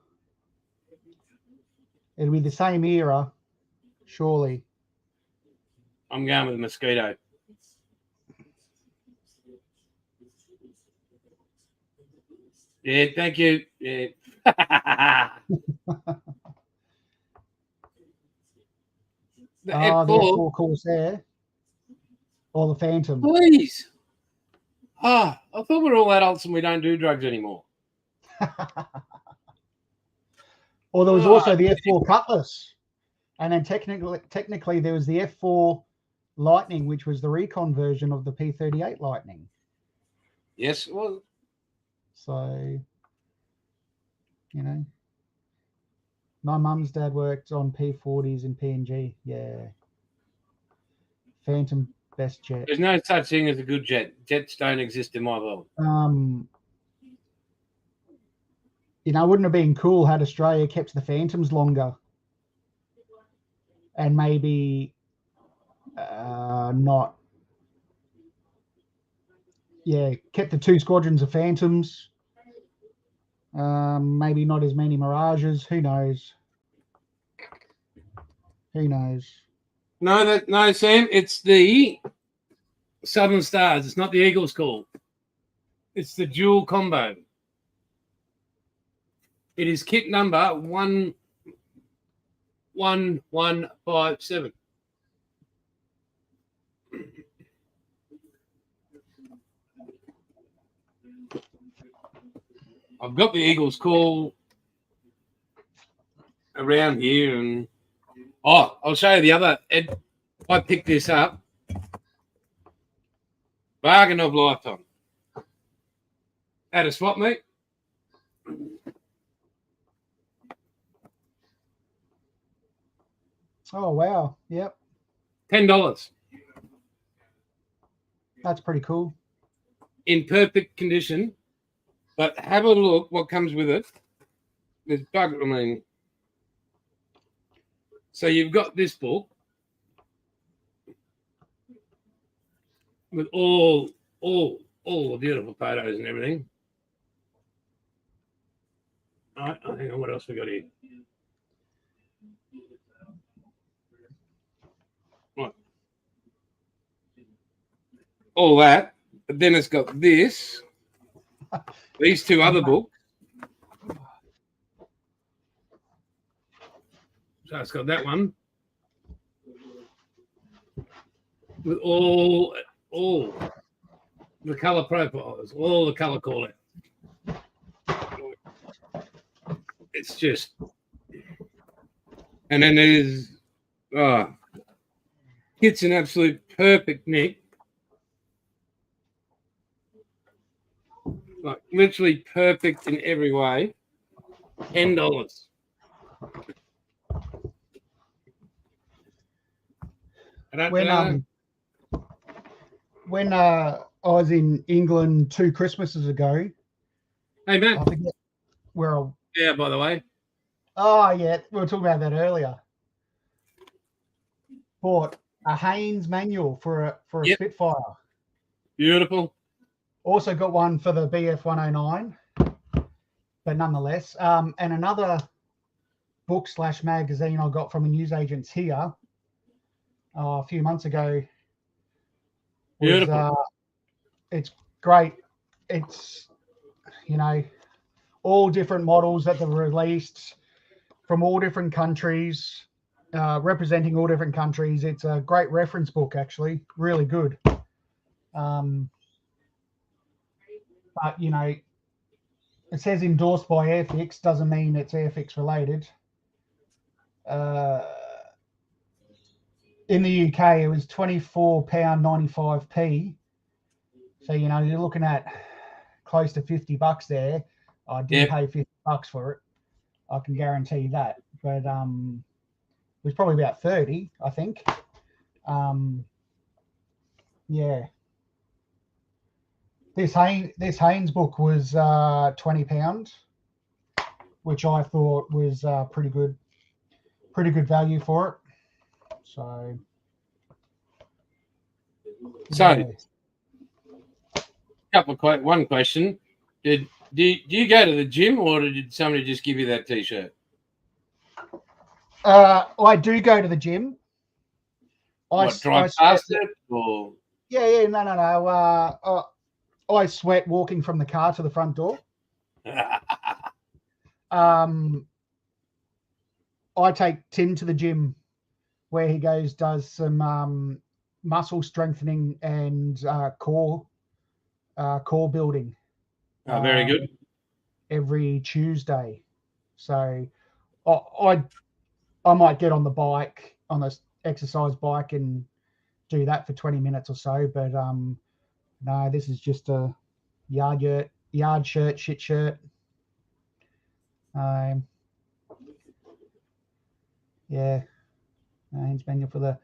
it'll be the same era, surely. I'm going with Mosquito. Yeah, thank you. Yeah. The F4 Corsair or the Phantom. Please. I thought we were all adults and we don't do drugs anymore. Or there was also the F4 Cutlass. And then technically there was the F4 Lightning, which was the recon version of the P38 Lightning. Yes, it was. So, my mum's dad worked on P40s and PNG. Yeah. Phantom, best jet. There's no such thing as a good jet. Jets don't exist in my world. Wouldn't have been cool had Australia kept the Phantoms longer and maybe not. Yeah, kept the 2 squadrons of Phantoms. Maybe not as many Mirages. Who knows? No, Sam. It's the Southern Stars. It's not the Eagles call. It's the dual combo. It is kit number 11157. I've got the Eagles call around here, and I'll show you the other. Ed, I picked this up. Bargain of lifetime. At a swap meet. Oh, wow. Yep. $10. That's pretty cool. In perfect condition. But have a look what comes with it. There's so you've got this book with all the beautiful photos and everything. All right, hang on, what else we got here? What? All that, but then it's got this. These two other books. So it's got that one with all the color profiles, all the color calling. It's just, and then there's it's an absolute perfect nick, like literally perfect in every way. $10. When I was in England 2 Christmases ago. Hey man, I forget where. Yeah, by the way. Oh yeah, we were talking about that earlier. Bought a Haynes manual for a Spitfire. Beautiful. Also got one for the BF 109, but nonetheless, and another book / magazine I got from a newsagent's here a few months ago. Beautiful. It's great. It's, all different models that they've released from all different countries, representing all different countries. It's a great reference book, actually, really good. But it says endorsed by Airfix, doesn't mean it's Airfix related. In the UK, it was £24.95p. So, you're looking at close to $50 there. I didn't pay $50 for it. I can guarantee that. But it was probably about 30, I think. Yeah. This Haynes book was £20, which I thought was pretty good value for it. So one question: do you go to the gym, or did somebody just give you that T-shirt? I do go to the gym. Drive past it, or no. I sweat walking from the car to the front door. I take Tim to the gym, where he does some muscle strengthening and core building. Very good. Every Tuesday. So I might get on the bike, on the exercise bike, and do that for 20 minutes or so. But no, this is just a yard shirt, shit shirt. Yeah, Haynes manual for the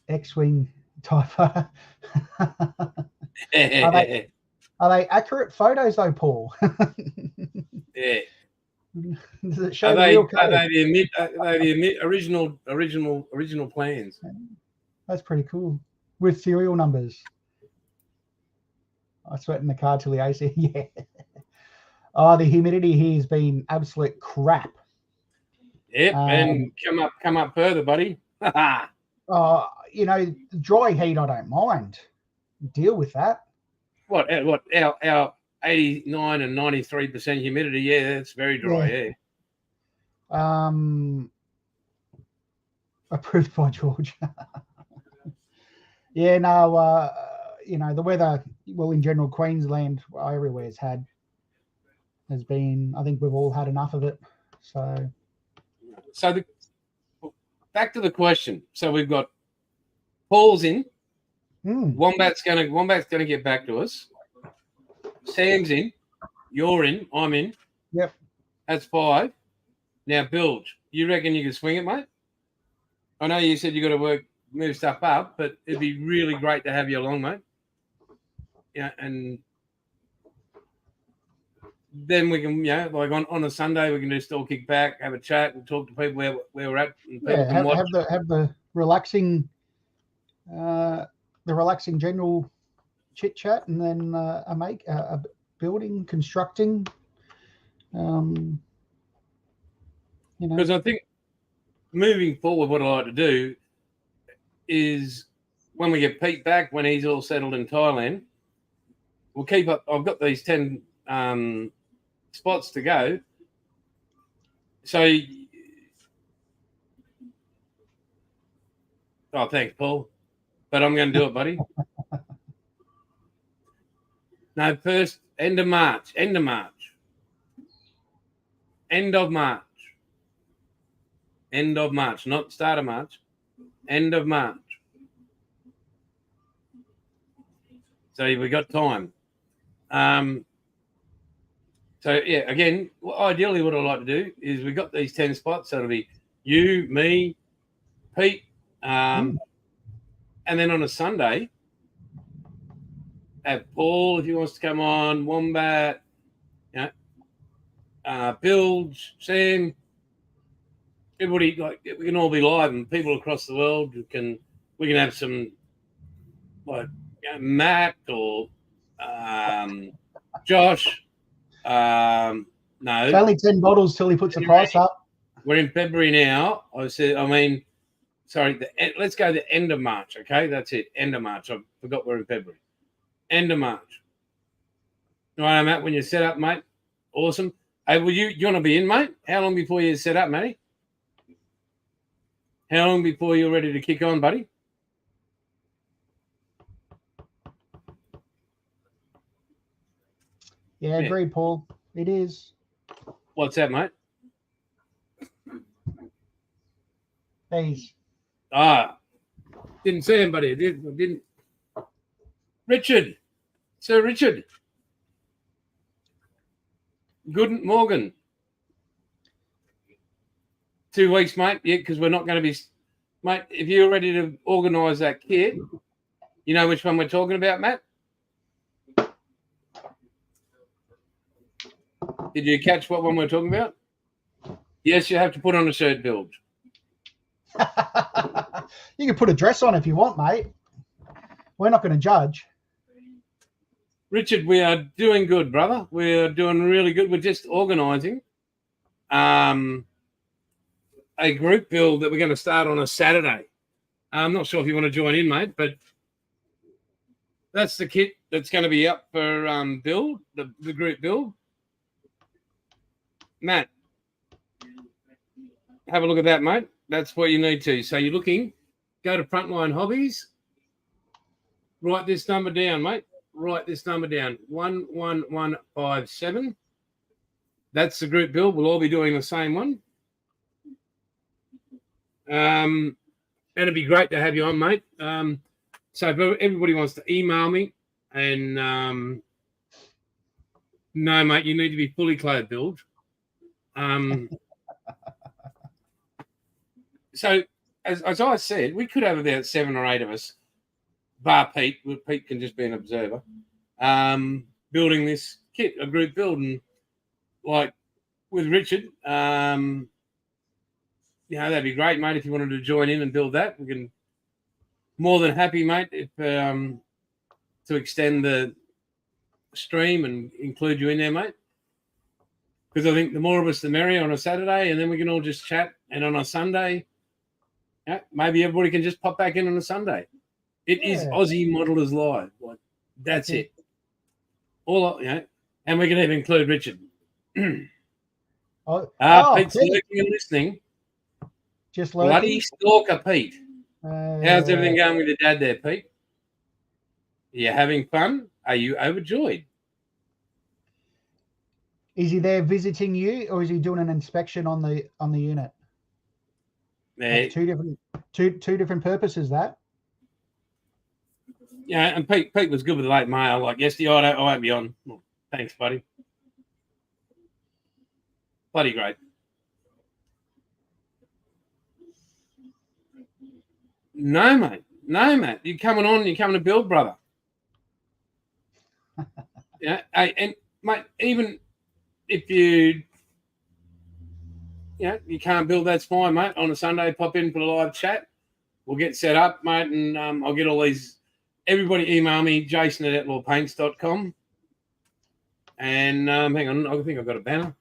X-Wing Typho. Are they accurate photos though, Paul? Yeah. Does it show the real code? Are they the original plans? That's pretty cool. With serial numbers. I sweat in the car till the AC. Yeah. Oh, the humidity here has been absolute crap. Yep, and come up further, buddy. Dry heat I don't mind. Deal with that. What our 89 and 93% humidity? Yeah, that's very dry. Yeah. Approved by George. Yeah, no. The weather. Well, in general, Queensland, everywhere's has been. I think we've all had enough of it. So back to the question. So we've got Paul's in. Wombat's gonna get back to us. Sam's in. You're in. I'm in. Yep. That's 5. Now, Bilge, you reckon you can swing it, mate? I know you said you got to move stuff up, but it'd be really great to have you along, mate. Yeah, and then we can, like on a Sunday, we can just all kick back, have a chat, and talk to people where we're at. And people can watch. Have the relaxing general chit chat, and then a building constructing. Because I think moving forward, what I like to do is when we get Pete back, when he's all settled in Thailand, we'll keep up. I've got these 10 spots to go. So, thanks, Paul. But I'm going to do it, buddy. No, first, end of March. End of March. Not start of March. End of March. So we got time. So, yeah, again, ideally what I'd like to do is we got these 10 spots. So it'll be you, me, Pete, and then on a Sunday, have Paul if he wants to come on, Wombat, Bilge, Sam, everybody, like we can all be live, and people across the world we can have some like Matt or Josh. No, it's only 10 bottles till he puts the price up. We're in February now. Let's go the end of March. Okay, that's it. End of March. I forgot we're in February. End of March. All right, Matt. When you set up, mate. Awesome. Hey, you want to be in, mate? How long before you set up, Matty? How long before you're ready to kick on, buddy? Yeah, agreed, Paul. It is. What's that, mate? Please. Didn't see him, buddy. I didn't. Richard. Sir Richard. Good Morgan. 2 weeks, mate. Yeah, because we're not going to be... Mate, if you're ready to organise that kit, you know which one we're talking about, Matt? Did you catch what one we're talking about? Yes, you have to put on a shirt, Bilge. You can put a dress on if you want, mate. We're not going to judge. Richard, we are doing good, brother. We're doing really good. We're just organising a group build that we're going to start on a Saturday. I'm not sure if you want to join in, mate, but that's the kit that's going to be up for build, the group build. Matt, have a look at that, mate. That's what you need to. So you're looking, go to Frontline Hobbies, write this number down, mate. Write this number down, 11157. That's the group build. We'll all be doing the same one. And it'd be great to have you on, mate. So if everybody wants to email me and no, mate, you need to be fully clothed, Build. So as I said, we could have about 7 or 8 of us, bar Pete. Pete can just be an observer. Building this kit, a group build, and like with Richard, that'd be great, mate. If you wanted to join in and build that, we can. More than happy, mate, if to extend the stream and include you in there, mate. Because I think the more of us, the merrier on a Saturday, and then we can all just chat. And on a Sunday, maybe everybody can just pop back in on a Sunday. It is Aussie Modelers Live. Like, that's it. And we can even include Richard. Pete's lurking and listening. Just lurking. Bloody stalker, Pete. How's everything going with your dad there, Pete? Are you having fun? Are you overjoyed? Is he there visiting you, or is he doing an inspection on the unit? That's two different purposes. That. Yeah, and Pete was good with the late mail. Like yesterday, I won't be on. Well, thanks, buddy. Bloody great. No, mate. You're coming on. You're coming to build, brother. Hey, and mate, even if you can't build, that's fine, mate. On a Sunday, pop in for a live chat. We'll get set up, mate, and I'll get all these. Everybody email me, jason@outlawpaints.com. And hang on, I think I've got a banner.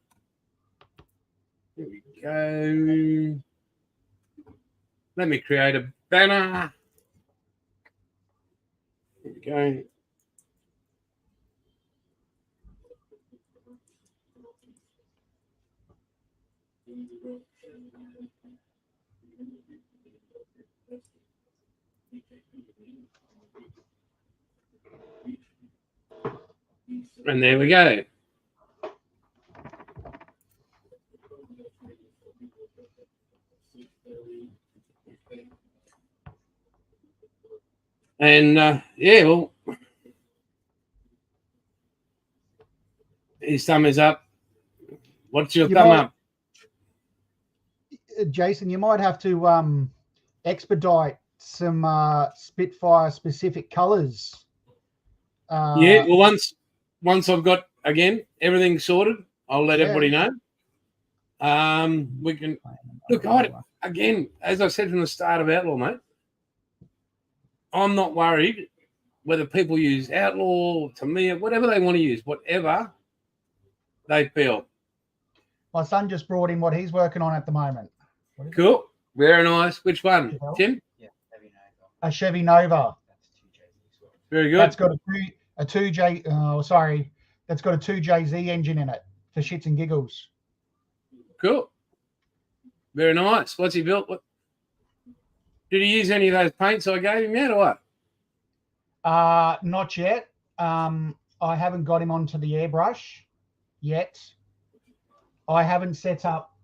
Here we go. Let me create a banner. Here we go. And there we go. And yeah, well, his thumb is up. What's your thumb up? Jason, you might have to expedite some Spitfire specific colors. Yeah, well, once I've got again everything sorted, I'll let everybody know. We can look. Again, as I said from the start of Outlaw, mate, I'm not worried whether people use Outlaw, Tamiya, whatever they want to use, whatever they feel. My son just brought in what he's working on at the moment. Cool. Very nice. Which one, Tim? Yeah, Chevy Nova. A Chevy Nova. That's 2JZ. Very good. That's got a 2J. Oh, sorry. That's got a 2JZ engine in it for shits and giggles. Cool. Very nice. What's he built? Did he use any of those paints I gave him yet, or what? Not yet. I haven't got him onto the airbrush yet. I haven't set up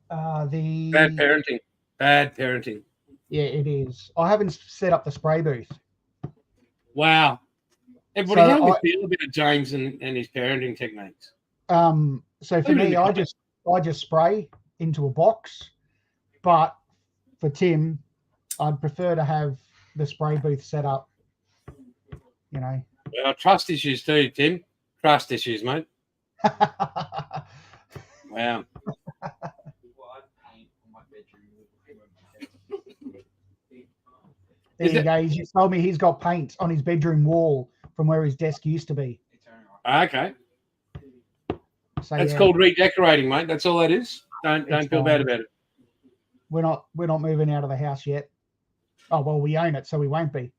the Bad parenting. Bad parenting. Yeah, it is. I haven't set up the spray booth. Wow. Everybody, how do you feel about James and his parenting techniques? So for me, I just spray into a box, but for Tim, I'd prefer to have the spray booth set up. You know. Well, trust issues too, Tim. Trust issues, mate. Wow. There you go. He just told me he's got paint on his bedroom wall from where his desk used to be. Okay. So, that's called redecorating, mate. That's all that is. Don't feel bad about it. We're not moving out of the house yet. Oh well, we own it, so we won't be.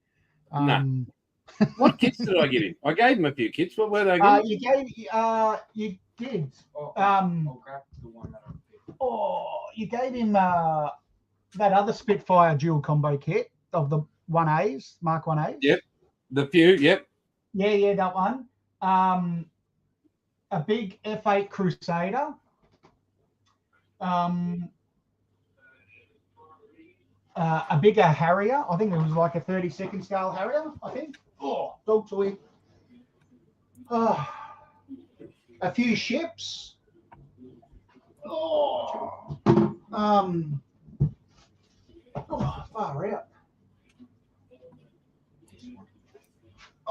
No. What kits did I give him? I gave him a few kits. What were they? You did. I'll grab the one that you gave him that other Spitfire dual combo kit of the 1As, Mark 1As. Yep. The few, yep. Yeah, that one. A big F8 Crusader. A bigger Harrier. I think it was like a 32nd scale Harrier, I think. Oh, dog toy. A few ships. Far out.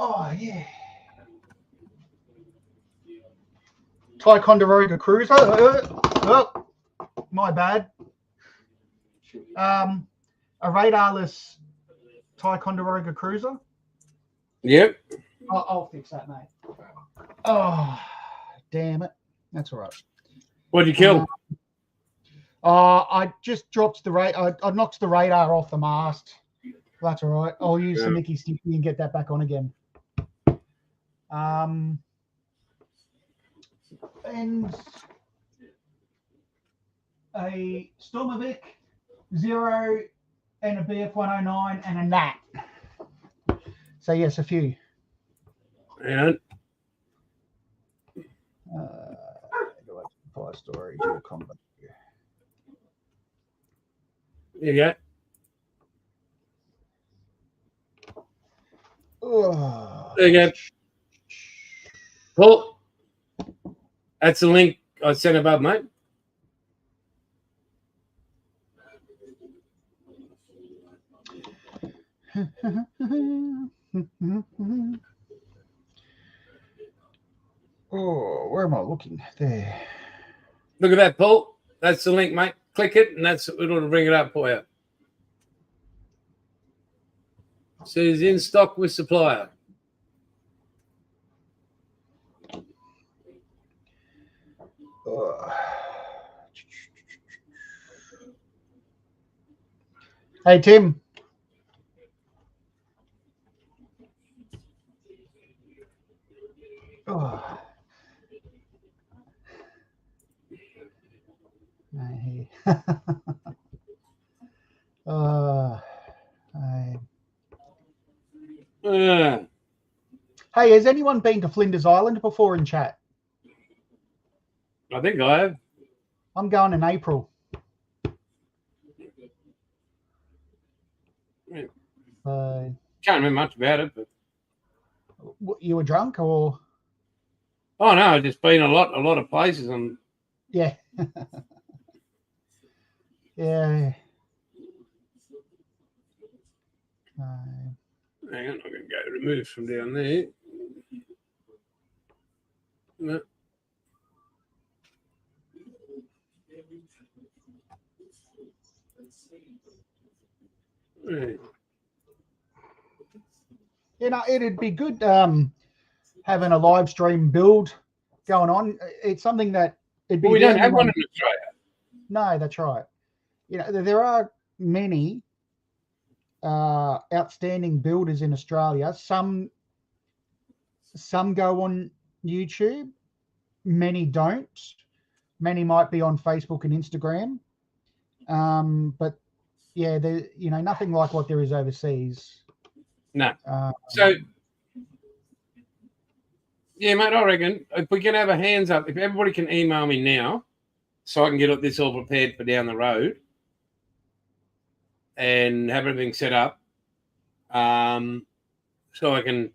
Oh, yeah. Ticonderoga Cruiser. My bad. A radarless Ticonderoga Cruiser. Yep. I'll fix that, mate. Oh, damn it. That's all right. What did you kill? I just dropped the I knocked the radar off the mast. That's all right. I'll use some Mickey Sticky and get that back on again. And a Stormovic 0 and a BF 109 and a Nat. So yes, a few. And fire storage or combat. there you go. Oh. There you go. Cool. That's the link I sent above, mate. Oh, where am I looking? There. Look at that, Paul. That's the link, mate. Click it, and it'll bring it up for you. So it's in stock with supplier. Hey, Tim. Oh. Hey. Hey. Hey, has anyone been to Flinders Island before in chat? I think I have. I'm going in April. Can't remember much about it, but you were drunk or? Oh no, I've just been a lot of places. And yeah, yeah. Hang on, I'm going to go remove from down there. No. You know, it'd be good having a live stream build going on. It's something that it'd be. Well, we don't have one in Australia. No, that's right. You know, there are many outstanding builders in Australia. Some go on YouTube, many don't. Many might be on Facebook and Instagram. But yeah, nothing like what there is overseas. No. So yeah, mate, I reckon if we can have a hands up, if everybody can email me now, so I can get this all prepared for down the road and have everything set up. So I can,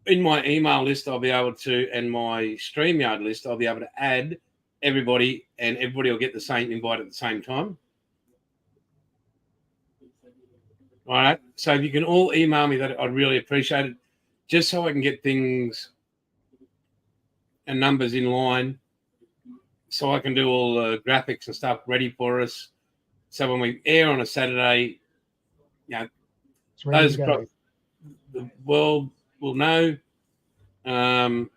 in my email list, I'll be able to, and my StreamYard list, I'll be able to add everybody, and everybody will get the same invite at the same time. All right. So if you can all email me that, I'd really appreciate it, just so I can get things and numbers in line, so I can do all the graphics and stuff ready for us. So when we air on a Saturday, those across the world will know, and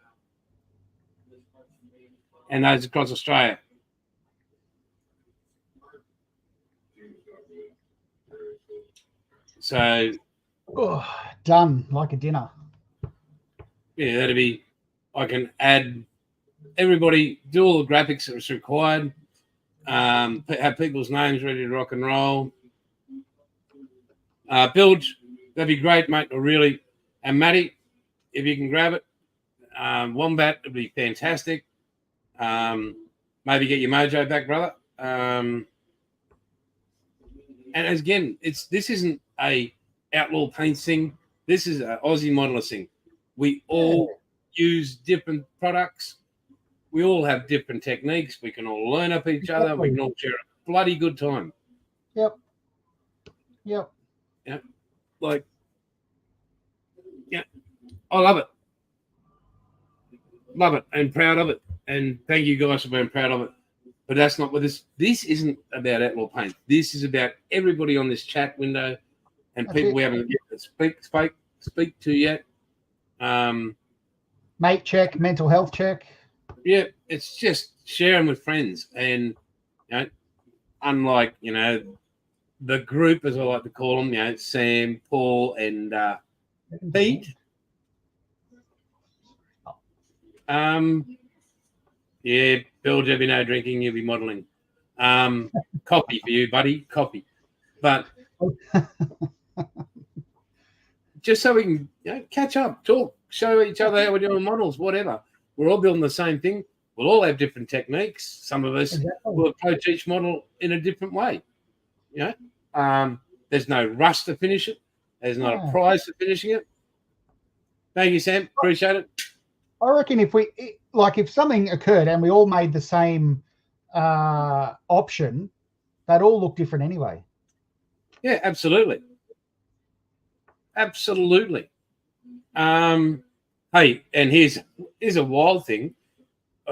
those across Australia. So, done like a dinner. Yeah, that'd be. I can add everybody, do all the graphics that's required, have people's names ready to rock and roll. Bilge, that'd be great, mate. Really, and Matty, if you can grab it, Wombat would be fantastic. Maybe get your mojo back, brother. And again, this isn't a Outlaw Paints thing. This is an Aussie modeler thing. We all use different products. We all have different techniques. We can all learn up each other. We can all share a bloody good time. Yep. Yeah. I love it. Love it and proud of it. And thank you guys for being proud of it. But that's not what this isn't about Outlaw Paint. This is about everybody on this chat window and people we haven't yet to speak to yet. Mate check, mental health check. Yeah, it's just sharing with friends. And unlike, the group, as I like to call them, Sam, Paul, and Pete. Yeah, Bill, there'll be no drinking, you'll be modelling. Copy for you, buddy, copy. But just so we can catch up, talk, show each other how we're doing models, whatever. We're all building the same thing. We'll all have different techniques. Some of us will approach each model in a different way. There's no rush to finish it. There's not a prize for finishing it. Thank you, Sam. Appreciate it. I reckon if something occurred and we all made the same option, they'd all look different anyway. Yeah, absolutely. Absolutely. Hey, and here's a wild thing.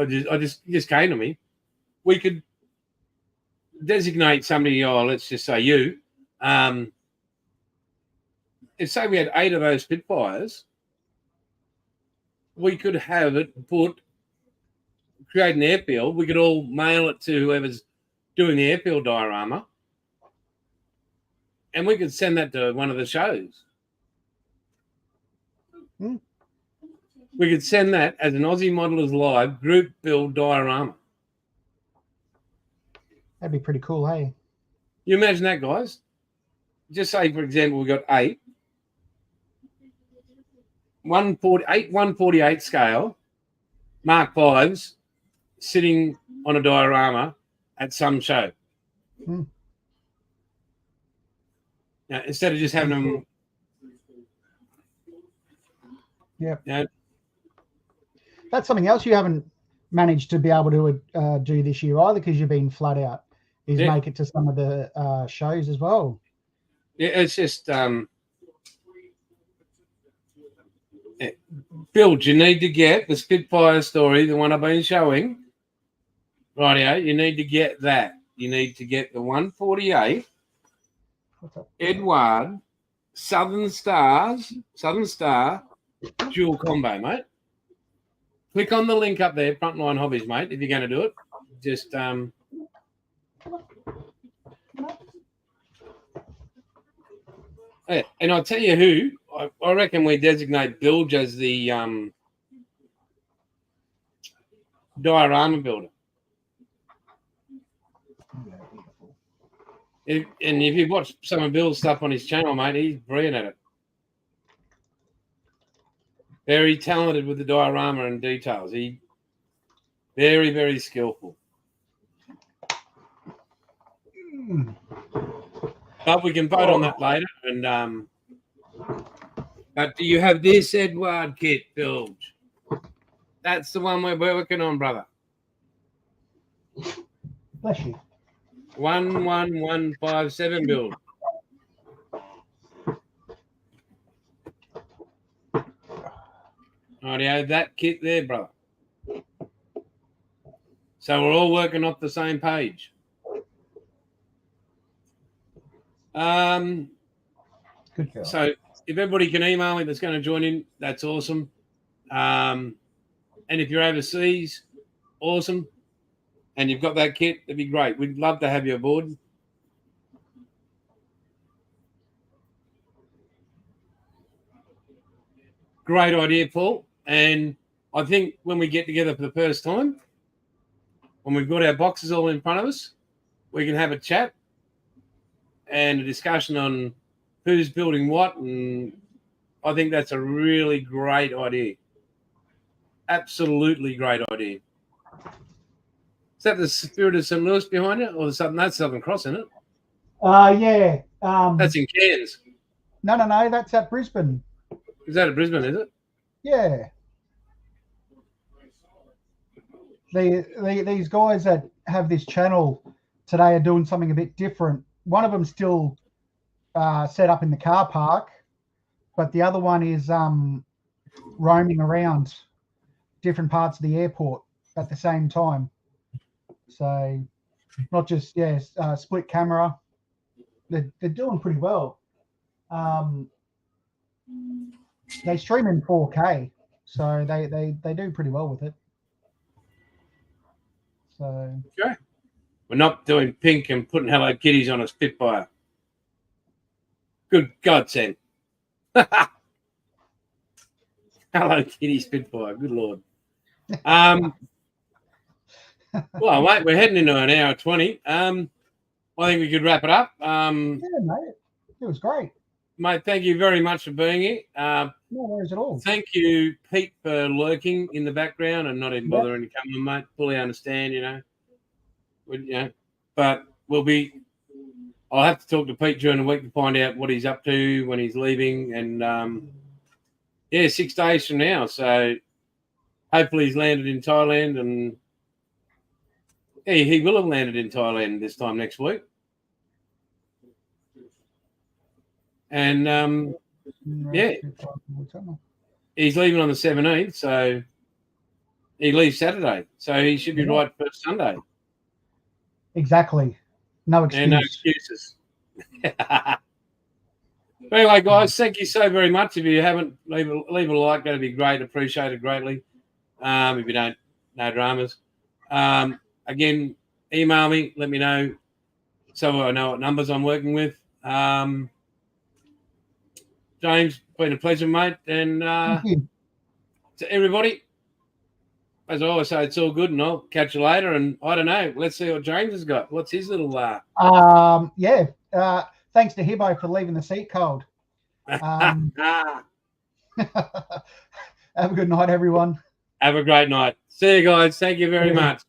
Just came to me. We could designate somebody, let's just say you. If say we had 8 of those Spitfires, we could have it create an airfield. We could all mail it to whoever's doing the airfield diorama. and we could send that to one of the shows. We could send that as an Aussie Modelers Live group build diorama. That'd be pretty cool, hey? You imagine that, guys? Just say, for example, we got 8. 148 scale Mark V's sitting on a diorama at some show. Now, instead of just having them. Yep. You know, that's something else you haven't managed to be able to do this year either, because you've been flat out, is make it to some of the shows as well. Yeah, it's just Bill, you need to get the Spitfire story, the one I've been showing. Rightio, you need to get that. You need to get the 148 Edward Southern Star dual combo, mate. Click on the link up there, Frontline Hobbies, mate, if you're going to do it. Just yeah, and I'll tell you who. I reckon we designate Bilge as the diorama builder. If you've watched some of Bill's stuff on his channel, mate, he's brilliant at it. Very talented with the diorama and details. He very, very skillful. But we can vote on that later. And but do you have this Edward kit, Bilge? That's the one we're working on, brother. Bless you. 11157 build. Rightio, that kit there, brother. So we're all working off the same page. Good girl. So if everybody can email me that's going to join in, that's awesome. And if you're overseas, awesome. And you've got that kit, that'd be great. We'd love to have you aboard. Great idea, Paul. And I think when we get together for the first time, when we've got our boxes all in front of us, we can have a chat and a discussion on who's building what. And I think that's a really great idea. Absolutely great idea. Is that the Spirit of St. Louis behind it, or that's Southern Cross, isn't it? Yeah. That's in Cairns. No, that's at Brisbane. Is that at Brisbane, is it? Yeah. These guys that have this channel today are doing something a bit different. One of them still set up in the car park, but the other one is roaming around different parts of the airport at the same time. So not just, split camera. They're doing pretty well. They stream in 4K, so they do pretty well with it. So okay. We're not doing pink and putting Hello Kitties on a Spitfire. Good God, Sam. Hello Kitty Spitfire. Good Lord. Well, mate, we're heading into an hour 20. I think we could wrap it up. yeah, mate. It was great. Mate, thank you very much for being here. No worries at all. Thank you, Pete, for lurking in the background and not even bothering to come on, mate. Fully understand, but I'll have to talk to Pete during the week to find out what he's up to, when he's leaving, and 6 days from now. So hopefully he's landed in Thailand, and he will have landed in Thailand this time next week. And he's leaving on the 17th, so he leaves Saturday, so he should be right for Sunday. Exactly. No excuse. And no excuses. Anyway, guys, thank you so very much. If you haven't, leave a like. That'd be great. Appreciated greatly. If you don't, no dramas. Again, email me. Let me know so I know what numbers I'm working with. James, been a pleasure, mate. And Thank you. to everybody, as I always say, it's all good, and I'll catch you later. And I don't know, let's see what James has got. What's his little? Yeah. Thanks to Hibbo for leaving the seat cold. Have a good night, everyone. Have a great night. See you guys. Thank you very much.